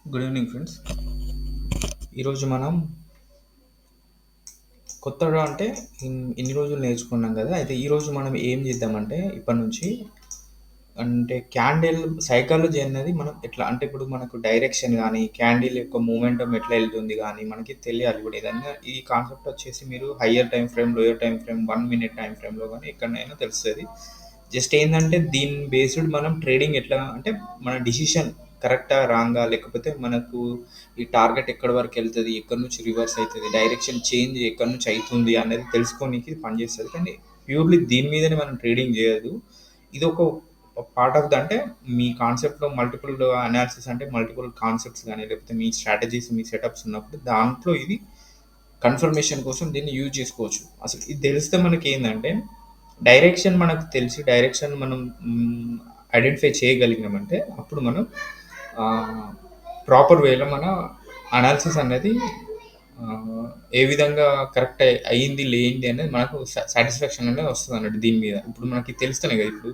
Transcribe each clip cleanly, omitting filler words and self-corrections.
Good evening friends. ఈరోజు మనం కొత్తగా అంటే ఇన్ని రోజులు నేర్చుకున్నాం కదా. అయితే ఈరోజు మనం ఏం చేద్దామంటే ఇప్పటి నుంచి అంటే క్యాండిల్ సైకాలజీ అనేది మనం ఎట్లా అంటే ఇప్పుడు మనకు డైరెక్షన్ కానీ క్యాండిల్ యొక్క మూమెంటం ఎట్లా వెళ్తుంది కానీ మనకి తెలియాలి. ఇప్పుడు ఏదన్నా ఈ కాన్సెప్ట్ వచ్చేసి మీరు higher time frame, lower time frame, 1 minute time ఫ్రేమ్లో కానీ ఎక్కడైనా తెలుస్తుంది. జస్ట్ ఏంటంటే దీని బేస్డ్ మనం ట్రేడింగ్ ఎట్లా అంటే మన డిసిషన్ కరెక్టా రాంగా, లేకపోతే మనకు ఈ టార్గెట్ ఎక్కడి వరకు వెళ్తుంది, ఎక్కడి నుంచి రివర్స్ అవుతుంది, డైరెక్షన్ చేంజ్ ఎక్కడి నుంచి అవుతుంది అనేది తెలుసుకోనికి పనిచేస్తుంది. కానీ ప్యూర్లీ దీని మీదనే మనం ట్రేడింగ్ చేయదు. ఇది ఒక పార్ట్ ఆఫ్ ద అంటే మీ కాన్సెప్ట్లో మల్టిపుల్ అనాలిసిస్ అంటే మల్టిపుల్ కాన్సెప్ట్స్ కానీ లేకపోతే మీ స్ట్రాటజీస్ మీ సెటప్స్ ఉన్నప్పుడు దాంట్లో ఇది కన్ఫర్మేషన్ కోసం దీన్ని యూజ్ చేసుకోవచ్చు. అసలు ఇది తెలిస్తే మనకి ఏంటంటే డైరెక్షన్ మనకు తెలిసి డైరెక్షన్ మనం ఐడెంటిఫై చేయగలిగినామంటే అప్పుడు మనం ప్రాపర్ వేలో మన అనాలిసిస్ అనేది ఆ, ఏ విధంగా కరెక్ట్ అయ్యింది లేనిది అనేది మనకు సాటిస్ఫాక్షన్ అనేది వస్తుంది అన్నట్టు దీని మీద. ఇప్పుడు మనకి తెలుస్తున్నాయి కదా. ఇప్పుడు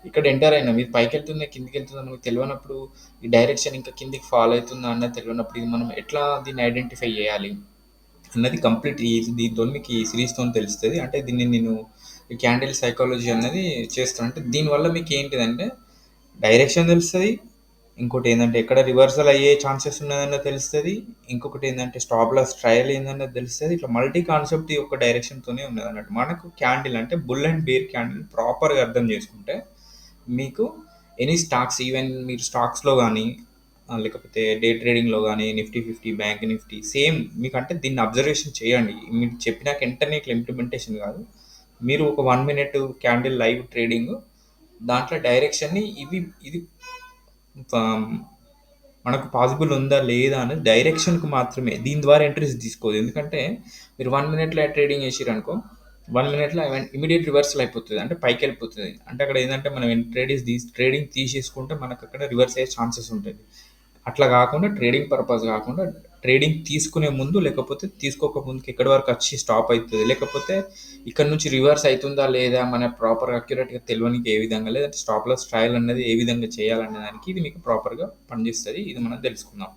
ఇక్కడ ఎంటర్ అయినా మీరు పైకి వెళ్తుందా కిందికి వెళ్తుందా మనకు తెలియనప్పుడు, ఈ డైరెక్షన్ ఇంకా కిందికి ఫాలో అవుతుందా అన్నది తెలియనప్పుడు ఇది మనం ఎట్లా దీన్ని ఐడెంటిఫై చేయాలి అన్నది కంప్లీట్ దీంతో మీకు ఈ సిరీస్తో తెలుస్తుంది. అంటే దీన్ని నేను ఈ క్యాండిల్ సైకాలజీ అన్నది చేస్తాను. అంటే దీనివల్ల మీకు ఏంటిదంటే డైరెక్షన్ తెలుస్తుంది, ఇంకోటి ఏంటంటే ఎక్కడ రివర్సల్ అయ్యే ఛాన్సెస్ ఉన్నదన్న తెలుస్తుంది, ఇంకొకటి ఏంటంటే స్టాప్ లాస్ ట్రయల్ ఏందన్నది తెలుస్తుంది. ఇట్లా మల్టీ కాన్సెప్ట్ ఈ ఒక్క డైరెక్షన్తోనే ఉన్నది అన్నట్టు. మనకు క్యాండిల్ అంటే బుల్ అండ్ బేర్ క్యాండిల్ ప్రాపర్గా అర్థం చేసుకుంటే మీకు ఎనీ స్టాక్స్, ఈవెన్ మీరు స్టాక్స్లో కానీ లేకపోతే డే ట్రేడింగ్లో కానీ నిఫ్టీ 50, బ్యాంక్ నిఫ్టీ సేమ్ మీకు అంటే దీన్ని అబ్జర్వేషన్ చేయండి. మీరు చెప్పినాక వెంటనే ఇట్లా ఇంప్లిమెంటేషన్ కాదు. మీరు ఒక 1 మినిట్ క్యాండిల్ లైవ్ ట్రేడింగ్ దాంట్లో డైరెక్షన్ని ఇది మనకు పాసిబుల్ ఉందా లేదా అనేది డైరెక్షన్కి మాత్రమే దీని ద్వారా ఎంట్రీస్ తీసుకోదు. ఎందుకంటే మీరు 1 మినిట్లో ట్రేడింగ్ చేసిరనుకో 1 మినిట్లో ఇమీడియట్ రివర్సల్ అయిపోతుంది, అంటే పైకి వెళ్ళిపోతుంది. అంటే అక్కడ ఏంటంటే మనం ట్రేడింగ్ తీసేసుకుంటే మనకు అక్కడ రివర్స్ అయ్యే ఛాన్సెస్ ఉంటుంది. అట్లా కాకుండా ట్రేడింగ్ పర్పస్ కాకుండా ట్రేడింగ్ తీసుకునే ముందు లేకపోతే తీసుకోక ముందుకి ఎక్కడి వరకు వచ్చి స్టాప్ అవుతుంది, లేకపోతే ఇక్కడ నుంచి రివర్స్ అవుతుందా లేదా మన ప్రాపర్ అక్యురేట్గా తెలియనికి ఏ విధంగా, లేదంటే స్టాప్ లాస్ ట్రయల్ అనేది ఏ విధంగా చేయాలనే దానికి ఇది మీకు ప్రాపర్గా పనిచేస్తుంది. ఇది మనం తెలుసుకుందాం.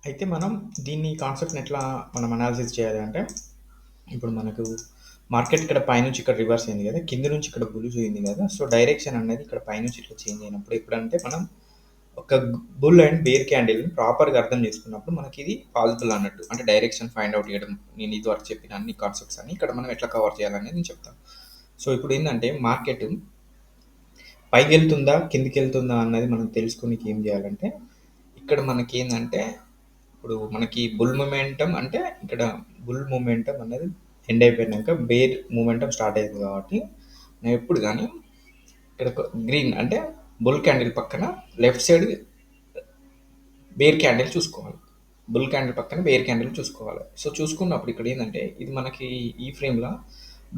అయితే మనం దీన్ని కాన్సెప్ట్ని ఎట్లా మనం అనాలిసిస్ చేయాలి అంటే ఇప్పుడు మనకు మార్కెట్ ఇక్కడ పైనుంచి ఇక్కడ రివర్స్ అయింది కదా, కింద నుంచి ఇక్కడ బుల్లిష్ అయింది కదా. సో డైరెక్షన్ అనేది ఇక్కడ పైనుంచి ఇట్లా చేంజ్ అయినప్పుడు ఎప్పుడంటే మనం ఒక బుల్ అండ్ బేర్ క్యాండిల్ ప్రాపర్గా అర్థం చేసుకున్నప్పుడు మనకి ఇది పాసిబుల్ అన్నట్టు. అంటే డైరెక్షన్ ఫైండ్ అవుట్ చేయడం, నేను ఇది వరకు చెప్పిన అన్ని కాన్సెప్ట్స్ అని ఇక్కడ మనం ఎట్లా కవర్ చేయాలనేది నేను చెప్తాను. సో ఇప్పుడు ఏంటంటే మార్కెట్ పైకి వెళ్తుందా కిందికి వెళ్తుందా అన్నది మనం తెలుసుకుని ఏం చేయాలంటే ఇక్కడ మనకి ఏంటంటే ఇప్పుడు మనకి బుల్ మూమెంటం అంటే ఇక్కడ బుల్ మూమెంటం అనేది ఎండ్ అయిపోయినాక బేర్ మూమెంటం స్టార్ట్ అయింది కాబట్టి నేను ఎప్పుడు కానీ ఇక్కడ గ్రీన్ అంటే బుల్ క్యాండిల్ పక్కన లెఫ్ట్ సైడ్ బేర్ క్యాండిల్ చూసుకోవాలి. బుల్ క్యాండిల్ పక్కన బేర్ క్యాండిల్ చూసుకోవాలి. సో చూసుకున్నప్పుడు ఇక్కడ ఏంటంటే ఇది మనకి ఈ ఫ్రేమ్లో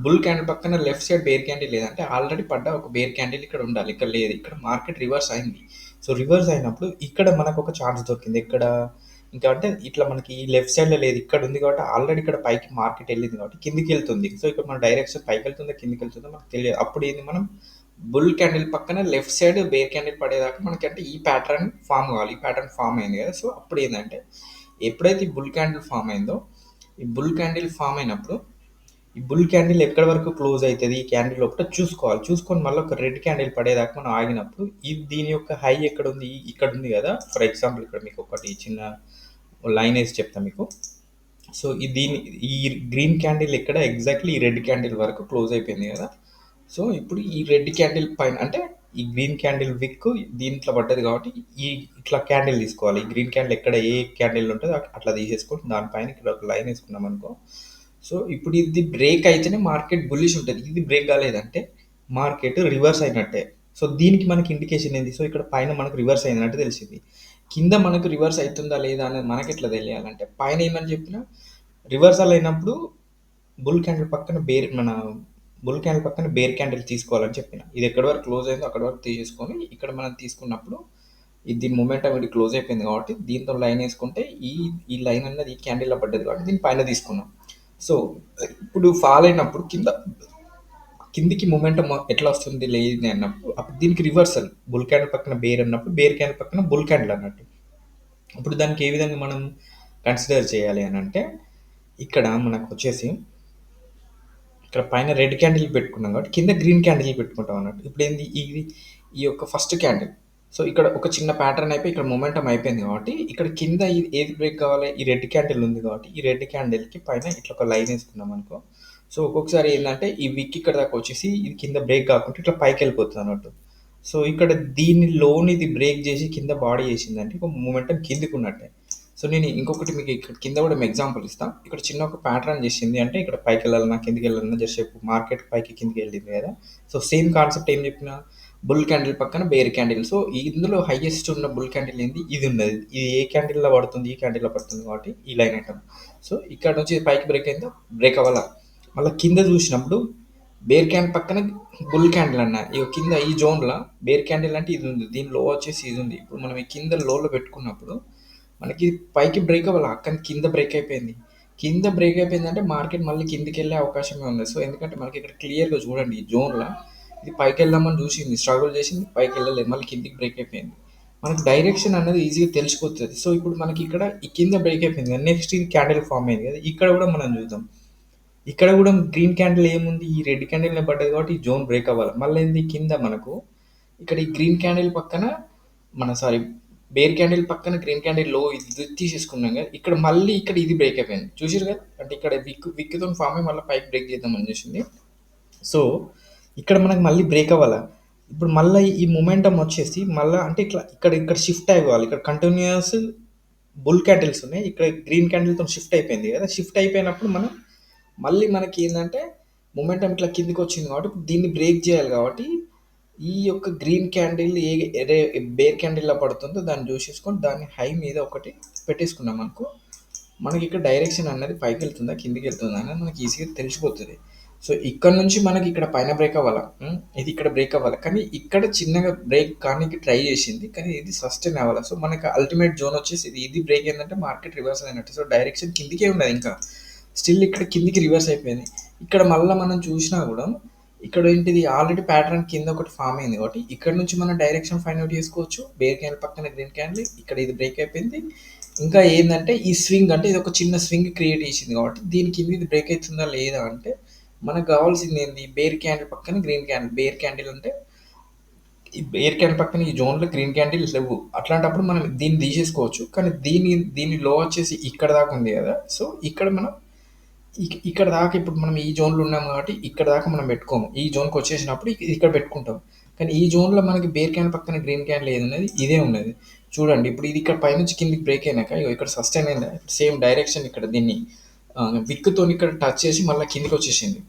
బుల్ క్యాండిల్ పక్కన లెఫ్ట్ సైడ్ బేర్ క్యాండిల్ లేదంటే ఆల్రెడీ పడ్డ ఒక బేర్ క్యాండిల్ ఇక్కడ ఉండాలి. ఇక్కడ లేదు, ఇక్కడ మార్కెట్ రివర్స్ అయింది. సో రివర్స్ అయినప్పుడు ఇక్కడ మనకు ఒక ఛాన్స్ దొరికింది. ఇక్కడ ఇంకా అంటే ఇట్లా మనకి ఈ లెఫ్ట్ సైడ్లో లేదు, ఇక్కడ ఉంది కాబట్టి ఆల్రెడీ ఇక్కడ పైకి మార్కెట్ వెళ్ళింది కాబట్టి కిందికి వెళ్తుంది. సో ఇక్కడ మన డైరెక్షన్ పైకి వెళ్తుందా కిందికి వెళ్తుందో మనకు తెలియదు. అప్పుడు ఏంది మనం బుల్ క్యాండిల్ పక్కన లెఫ్ట్ సైడ్ బేర్ క్యాండిల్ పడేదాకా మనకి అంటే ఈ ప్యాటర్న్ ఫామ్ కావాలి. ఈ ప్యాటర్న్ ఫామ్ అయింది కదా. సో అప్పుడు ఏంటంటే ఎప్పుడైతే ఈ బుల్ క్యాండిల్ ఫామ్ అయిందో, ఈ బుల్ క్యాండిల్ ఫామ్ అయినప్పుడు ఈ బుల్ క్యాండిల్ ఎక్కడి వరకు క్లోజ్ అవుతుంది ఈ క్యాండిల్ లోపల చూసుకోవాలి. చూసుకొని మళ్ళీ ఒక రెడ్ క్యాండిల్ పడేదాకా మనం ఆగినప్పుడు దీని యొక్క హై ఎక్కడ ఉంది, ఇక్కడ ఉంది కదా. ఫర్ ఎగ్జాంపుల్ ఇక్కడ మీకు ఒకటి చిన్న లైన్ వేసి చెప్తాను మీకు. సో ఈ గ్రీన్ క్యాండిల్ ఎక్కడ ఎగ్జాక్ట్లీ ఈ రెడ్ క్యాండిల్ వరకు క్లోజ్ అయిపోయింది కదా. సో ఇప్పుడు ఈ రెడ్ క్యాండిల్ పైన అంటే ఈ గ్రీన్ క్యాండిల్ విక్ దీంట్లో పడ్డది కాబట్టి ఈ ఇట్లా క్యాండిల్ తీసుకోవాలి. ఈ గ్రీన్ క్యాండిల్ ఎక్కడ ఏ క్యాండిల్ ఉంటుందో అట్లా తీసేసుకొని దానిపైన ఇక్కడ ఒక లైన్ వేసుకున్నాం అనుకో. సో ఇప్పుడు ఇది బ్రేక్ అయితేనే మార్కెట్ బుల్లిష్ ఉంటుంది. ఇది బ్రేక్ కాలేదంటే మార్కెట్ రివర్స్ అయినట్టే. సో దీనికి మనకి ఇండికేషన్ ఏంది? సో ఇక్కడ పైన మనకు రివర్స్ అయినట్టు తెలిసింది. కింద మనకు రివర్స్ అవుతుందా లేదా అనేది మనకి ఎట్లా తెలియాలంటే పైన ఏమని చెప్పినా రివర్సల్ అయినప్పుడు బుల్ క్యాండిల్ పక్కన బుల్ క్యాండిల్ పక్కన బేర్ క్యాండిల్ తీసుకోవాలని చెప్పిన. ఇది ఎక్కడి వరకు క్లోజ్ అయిందో అక్కడి వరకు తీసేసుకొని ఇక్కడ మనం తీసుకున్నప్పుడు ఇది మూమెంటం ఇది క్లోజ్ అయిపోయింది కాబట్టి దీంతో లైన్ వేసుకుంటే ఈ లైన్ అన్నది ఈ క్యాండిల్లో పడ్డది కాబట్టి దీని పైన తీసుకున్నాం. సో ఇప్పుడు ఫాల్ అయినప్పుడు కిందికి మొమెంటం ఎట్లా వస్తుంది లేదు అన్నప్పుడు అప్పుడు దీనికి రివర్సల్ బుల్ క్యాండిల్ పక్కన బేర్ అన్నప్పుడు బేర్ క్యాండిల్ పక్కన బుల్ క్యాండిల్ అన్నట్టు. ఇప్పుడు దానికి ఏ విధంగా మనం కన్సిడర్ చేయాలి అని అంటే ఇక్కడ మనకు వచ్చేసి ఇక్కడ పైన రెడ్ క్యాండిల్ పెట్టుకున్నాం కాబట్టి కింద గ్రీన్ క్యాండిల్ పెట్టుకుంటాం అన్నట్టు. ఇప్పుడు ఏంది ఇది ఈ యొక్క ఫస్ట్ క్యాండిల్. సో ఇక్కడ ఒక చిన్న ప్యాటర్న్ అయిపోయి ఇక్కడ మొమెంటం అయిపోయింది కాబట్టి ఇక్కడ కింద ఏది బ్రేక్ కావాలి, ఈ రెడ్ క్యాండిల్ ఉంది కాబట్టి ఈ రెడ్ క్యాండిల్కి పైన ఇట్లా ఒక లైన్ వేసుకున్నాం అనుకో. సో ఒక్కొక్కసారి ఏంటంటే ఈ విక్ ఇక్కడ దాకా వచ్చేసి ఇది కింద బ్రేక్ కాకుండా ఇట్లా పైకి వెళ్ళిపోతుంది అన్నట్టు. సో ఇక్కడ దీని లోన్ ఇది బ్రేక్ చేసి కింద బాడీ చేసిందంటే ఒక మూమెంటం కిందికి ఉన్నట్టే. సో నేను ఇంకొకటి మీకు ఇక్కడ కింద కూడా ఎగ్జాంపుల్ ఇస్తాను. ఇక్కడ చిన్న ఒక ప్యాటర్న్ చేసింది అంటే ఇక్కడ పైకి వెళ్ళాలన్నా కిందికి వెళ్ళాలన్నా జస్ట్ మార్కెట్ పైకి కిందికి వెళ్ళింది కదా. సో సేమ్ కాన్సెప్ట్ ఏం చెప్పిన బుల్ క్యాండిల్ పక్కన బేర్ క్యాండిల్. సో ఇందులో హైయెస్ట్ ఉన్న బుల్ క్యాండిల్ ఏంది ఇది ఉన్నది. ఇది ఏ క్యాండిల్లో పడుతుంది, ఈ క్యాండిల్లో పడుతుంది కాబట్టి ఈ లైన్ ఐటమ్. సో ఇక్కడ నుంచి పైకి బ్రేక్ అయిందో బ్రేక్ అవ్వాలా. మళ్ళీ కింద చూసినప్పుడు బేర్ క్యాండిల్ పక్కన బుల్ క్యాండిల్ అన్న ఇక కింద ఈ జోన్లో బేర్ క్యాండిల్ అంటే ఇది ఉంది, దీని లో వచ్చేసి ఇది ఉంది. ఇప్పుడు మనం ఈ కింద లోలో పెట్టుకున్నప్పుడు మనకి పైకి బ్రేక్ అవ్వాలి, కానీ కింద బ్రేక్ అయిపోయింది. కింద బ్రేక్ అయిపోయిందంటే మార్కెట్ మళ్ళీ కిందికి వెళ్ళే అవకాశమే ఉంది. సో ఎందుకంటే మనకి ఇక్కడ క్లియర్గా చూడండి ఈ జోన్లో ఇది పైకి వెళ్దామని చూసింది, స్ట్రగుల్ చేసింది, పైకి వెళ్ళలేదు, మళ్ళీ కిందికి బ్రేక్ అయిపోయింది. మనకి డైరెక్షన్ అనేది ఈజీగా తెలిసిపోతుంది. సో ఇప్పుడు మనకి ఇక్కడ ఈ కింద బ్రేక్ అయిపోయింది కదా, నెక్స్ట్ ఇది క్యాండిల్ ఫామ్ అయింది కదా, ఇక్కడ కూడా మనం చూద్దాం. ఇక్కడ కూడా గ్రీన్ క్యాండిల్ ఏముంది, ఈ రెడ్ క్యాండిల్నే పడ్డది కాబట్టి ఈ జోన్ బ్రేక్ అవ్వాలి. మళ్ళీ ఏంది కింద మనకు ఇక్కడ ఈ గ్రీన్ క్యాండిల్ పక్కన బేర్ క్యాండిల్ పక్కన గ్రీన్ క్యాండిల్ లో ఇది తీసేసుకున్నాం కదా, ఇక్కడ మళ్ళీ ఇక్కడ ఇది బ్రేక్ అయిపోయింది చూసారు కదా. అంటే ఇక్కడ విక్తో ఫామ్ అయ్యి మళ్ళీ పైకి బ్రేక్ చేద్దామని చూసింది. సో ఇక్కడ మనకు మళ్ళీ బ్రేక్ అవ్వాలా. ఇప్పుడు మళ్ళీ ఈ మొమెంటం వచ్చేసి మళ్ళీ అంటే ఇట్లా ఇక్కడ షిఫ్ట్ అవ్వాలి. ఇక్కడ కంటిన్యూస్ బుల్ క్యాండిల్స్ ఉన్నాయి, ఇక్కడ గ్రీన్ క్యాండిల్తో షిఫ్ట్ అయిపోయింది కదా. షిఫ్ట్ అయిపోయినప్పుడు మనం మళ్ళీ మనకి ఏంటంటే మొమెంటం ఇట్లా కిందికి వచ్చింది కాబట్టి దీన్ని బ్రేక్ చేయాలి. కాబట్టి ఈ యొక్క గ్రీన్ క్యాండిల్ బేర్ క్యాండిల్లో పడుతుందో దాన్ని చూసేసుకొని దాన్ని హై మీద ఒకటి పెట్టేసుకున్నాం అనుకో, మనకి ఇక్కడ డైరెక్షన్ అనేది పైకి వెళ్తుందా కిందికి వెళ్తుందా అనేది మనకి ఈజీగా తెలిసిపోతుంది. సో ఇక్కడ నుంచి మనకి ఇక్కడ పైన బ్రేక్ అవ్వాలా, ఇది ఇక్కడ బ్రేక్ అవ్వాలి, కానీ ఇక్కడ చిన్నగా బ్రేక్ కానీ ట్రై చేసింది కానీ ఇది సస్టైన్ అవ్వాలి. సో మనకి అల్టిమేట్ జోన్ వచ్చేసి ఇది బ్రేక్ ఏంటంటే మార్కెట్ రివర్స్ అయినట్టు. సో డైరెక్షన్ కిందికే ఉన్నది, ఇంకా స్టిల్ ఇక్కడ కిందికి రివర్స్ అయిపోయింది. ఇక్కడ మళ్ళీ మనం చూసినా కూడా ఇక్కడ ఏంటిది ఆల్రెడీ ప్యాటర్న్ కింద ఒకటి ఫామ్ అయింది కాబట్టి ఇక్కడ నుంచి మనం డైరెక్షన్ ఫైండ్ అవుట్ చేసుకోవచ్చు. బేర్ క్యాండిల్ పక్కన గ్రీన్ క్యాండిల్, ఇక్కడ ఇది బ్రేక్ అయిపోయింది. ఇంకా ఏంటంటే ఈ స్వింగ్ అంటే ఇది ఒక చిన్న స్వింగ్ క్రియేట్ చేసింది కాబట్టి దీని కింద ఇది బ్రేక్ అవుతుందా లేదా అంటే మనకు కావాల్సింది ఏంది, బేర్ క్యాండిల్ పక్కన గ్రీన్ క్యాండిల్. బేర్ క్యాండిల్ అంటే ఈ బేర్ క్యాండిల్ పక్కన ఈ జోన్లో గ్రీన్ క్యాండిల్ లేవు, అట్లాంటప్పుడు మనం దీన్ని తీసేసుకోవచ్చు. కానీ దీని లో వచ్చేసి ఇక్కడ దాకా ఉంది కదా. సో ఇక్కడ మనం ఇక్కడ దాకా ఇప్పుడు మనం ఈ జోన్లో ఉన్నాం కాబట్టి ఇక్కడ దాకా మనం పెట్టుకోము. ఈ జోన్కి వచ్చేసినప్పుడు ఇక్కడ పెట్టుకుంటాం. కానీ ఈ జోన్లో మనకి బేర్ క్యాండిల్ పక్కన గ్రీన్ క్యాండిల్ ఏది ఉన్నది ఇదే ఉన్నది. చూడండి ఇప్పుడు ఇది ఇక్కడ పైనుంచి కిందికి బ్రేక్ అయినాక ఇక్కడ సస్టైన్ అయిందా, సేమ్ డైరెక్షన్ ఇక్కడ దీన్ని విక్తో ఇక్కడ టచ్ చేసి మళ్ళీ కిందికి వచ్చేసింది.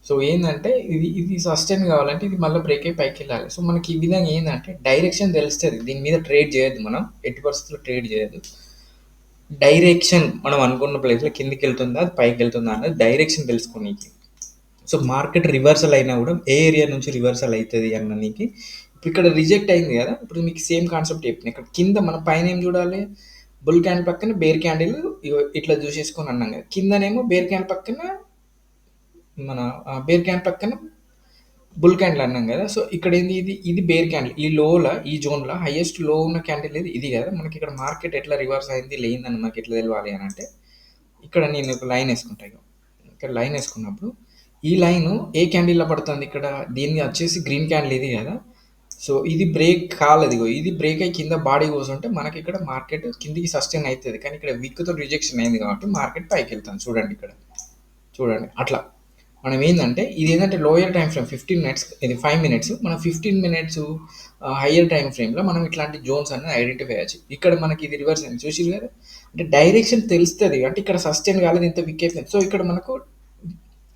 సో ఏంటంటే ఇది సస్టైన్ కావాలంటే ఇది మళ్ళీ బ్రేక్ అయ్యి పైకి వెళ్ళాలి. సో మనకి ఈ విధంగా ఏంటంటే డైరెక్షన్ తెలుస్తుంది. దీని మీద ట్రేడ్ చేయొద్దు, మనం ఎట్టి పరిస్థితుల్లో ట్రేడ్ చేయొద్దు. డైరెక్షన్ మనం అనుకున్న ప్లేస్లో కిందికి వెళ్తుందా అది పైకి వెళ్తుందా అనేది డైరెక్షన్ తెలుసుకోనీకి. సో మార్కెట్ రివర్సల్ అయినా కూడా ఏ ఏరియా నుంచి రివర్సల్ అవుతుంది అన్ననికి ఇప్పుడు ఇక్కడ రిజెక్ట్ అయింది కదా. ఇప్పుడు మీకు సేమ్ కాన్సెప్ట్ చెప్పిన ఇక్కడ కింద మన పైన ఏం చూడాలి, బుల్ క్యాండిల్ పక్కన బేర్ క్యాండిల్ ఇట్లా చూసేసుకొని అన్నాం కదా. కిందనేమో బేర్ క్యాండిల్ పక్కన బేర్ క్యాండిల్ పక్కన బుల్ క్యాండిల్ అన్నాం కదా. సో ఇక్కడ ఏంది ఇది బేర్ క్యాండిల్, ఈ లోలో ఈ జోన్లో హైయెస్ట్ లో ఉన్న క్యాండిల్ ఇది కదా. మనకి ఇక్కడ మార్కెట్ ఎట్లా రివర్స్ అయింది లేదని మనకి ఎట్లా తెలియాలి అని అంటే ఇక్కడ నేను ఒక లైన్ వేసుకుంటాను. ఇక్కడ లైన్ వేసుకున్నప్పుడు ఈ లైన్ ఏ క్యాండిల్లో పడుతుంది, ఇక్కడ దీన్ని వచ్చేసి గ్రీన్ క్యాండిల్ ఇది కదా. సో ఇది బ్రేక్ కాలేదు, ఇది బ్రేక్ అయ్యి కింద బాడీ కూర్చుంటే మనకి ఇక్కడ మార్కెట్ కిందికి సస్టైన్ అవుతుంది. కానీ ఇక్కడ విక్తో రిజెక్షన్ అయింది కాబట్టి మార్కెట్ పైకి వెళ్తాను. చూడండి ఇక్కడ చూడండి అట్లా మనం ఏంటంటే ఇది ఏంటంటే లోయర్ టైం ఫ్రేమ్ 15 మినిట్స్, ఇది 5 మినిట్స్. మనం 15 మినిట్స్ హయ్యర్ టైం ఫ్రేమ్లో మనం ఇట్లాంటి జోన్స్ అనేది ఐడెంటిఫై చేయొచ్చు. ఇక్కడ మనకి ఇది రివర్స్ అయింది చూసి కదా, అంటే డైరెక్షన్ తెలుస్తుంది. అంటే ఇక్కడ సస్టైన్ కాలేదు, ఇంత విక్ అయిపోయింది. సో ఇక్కడ మనకు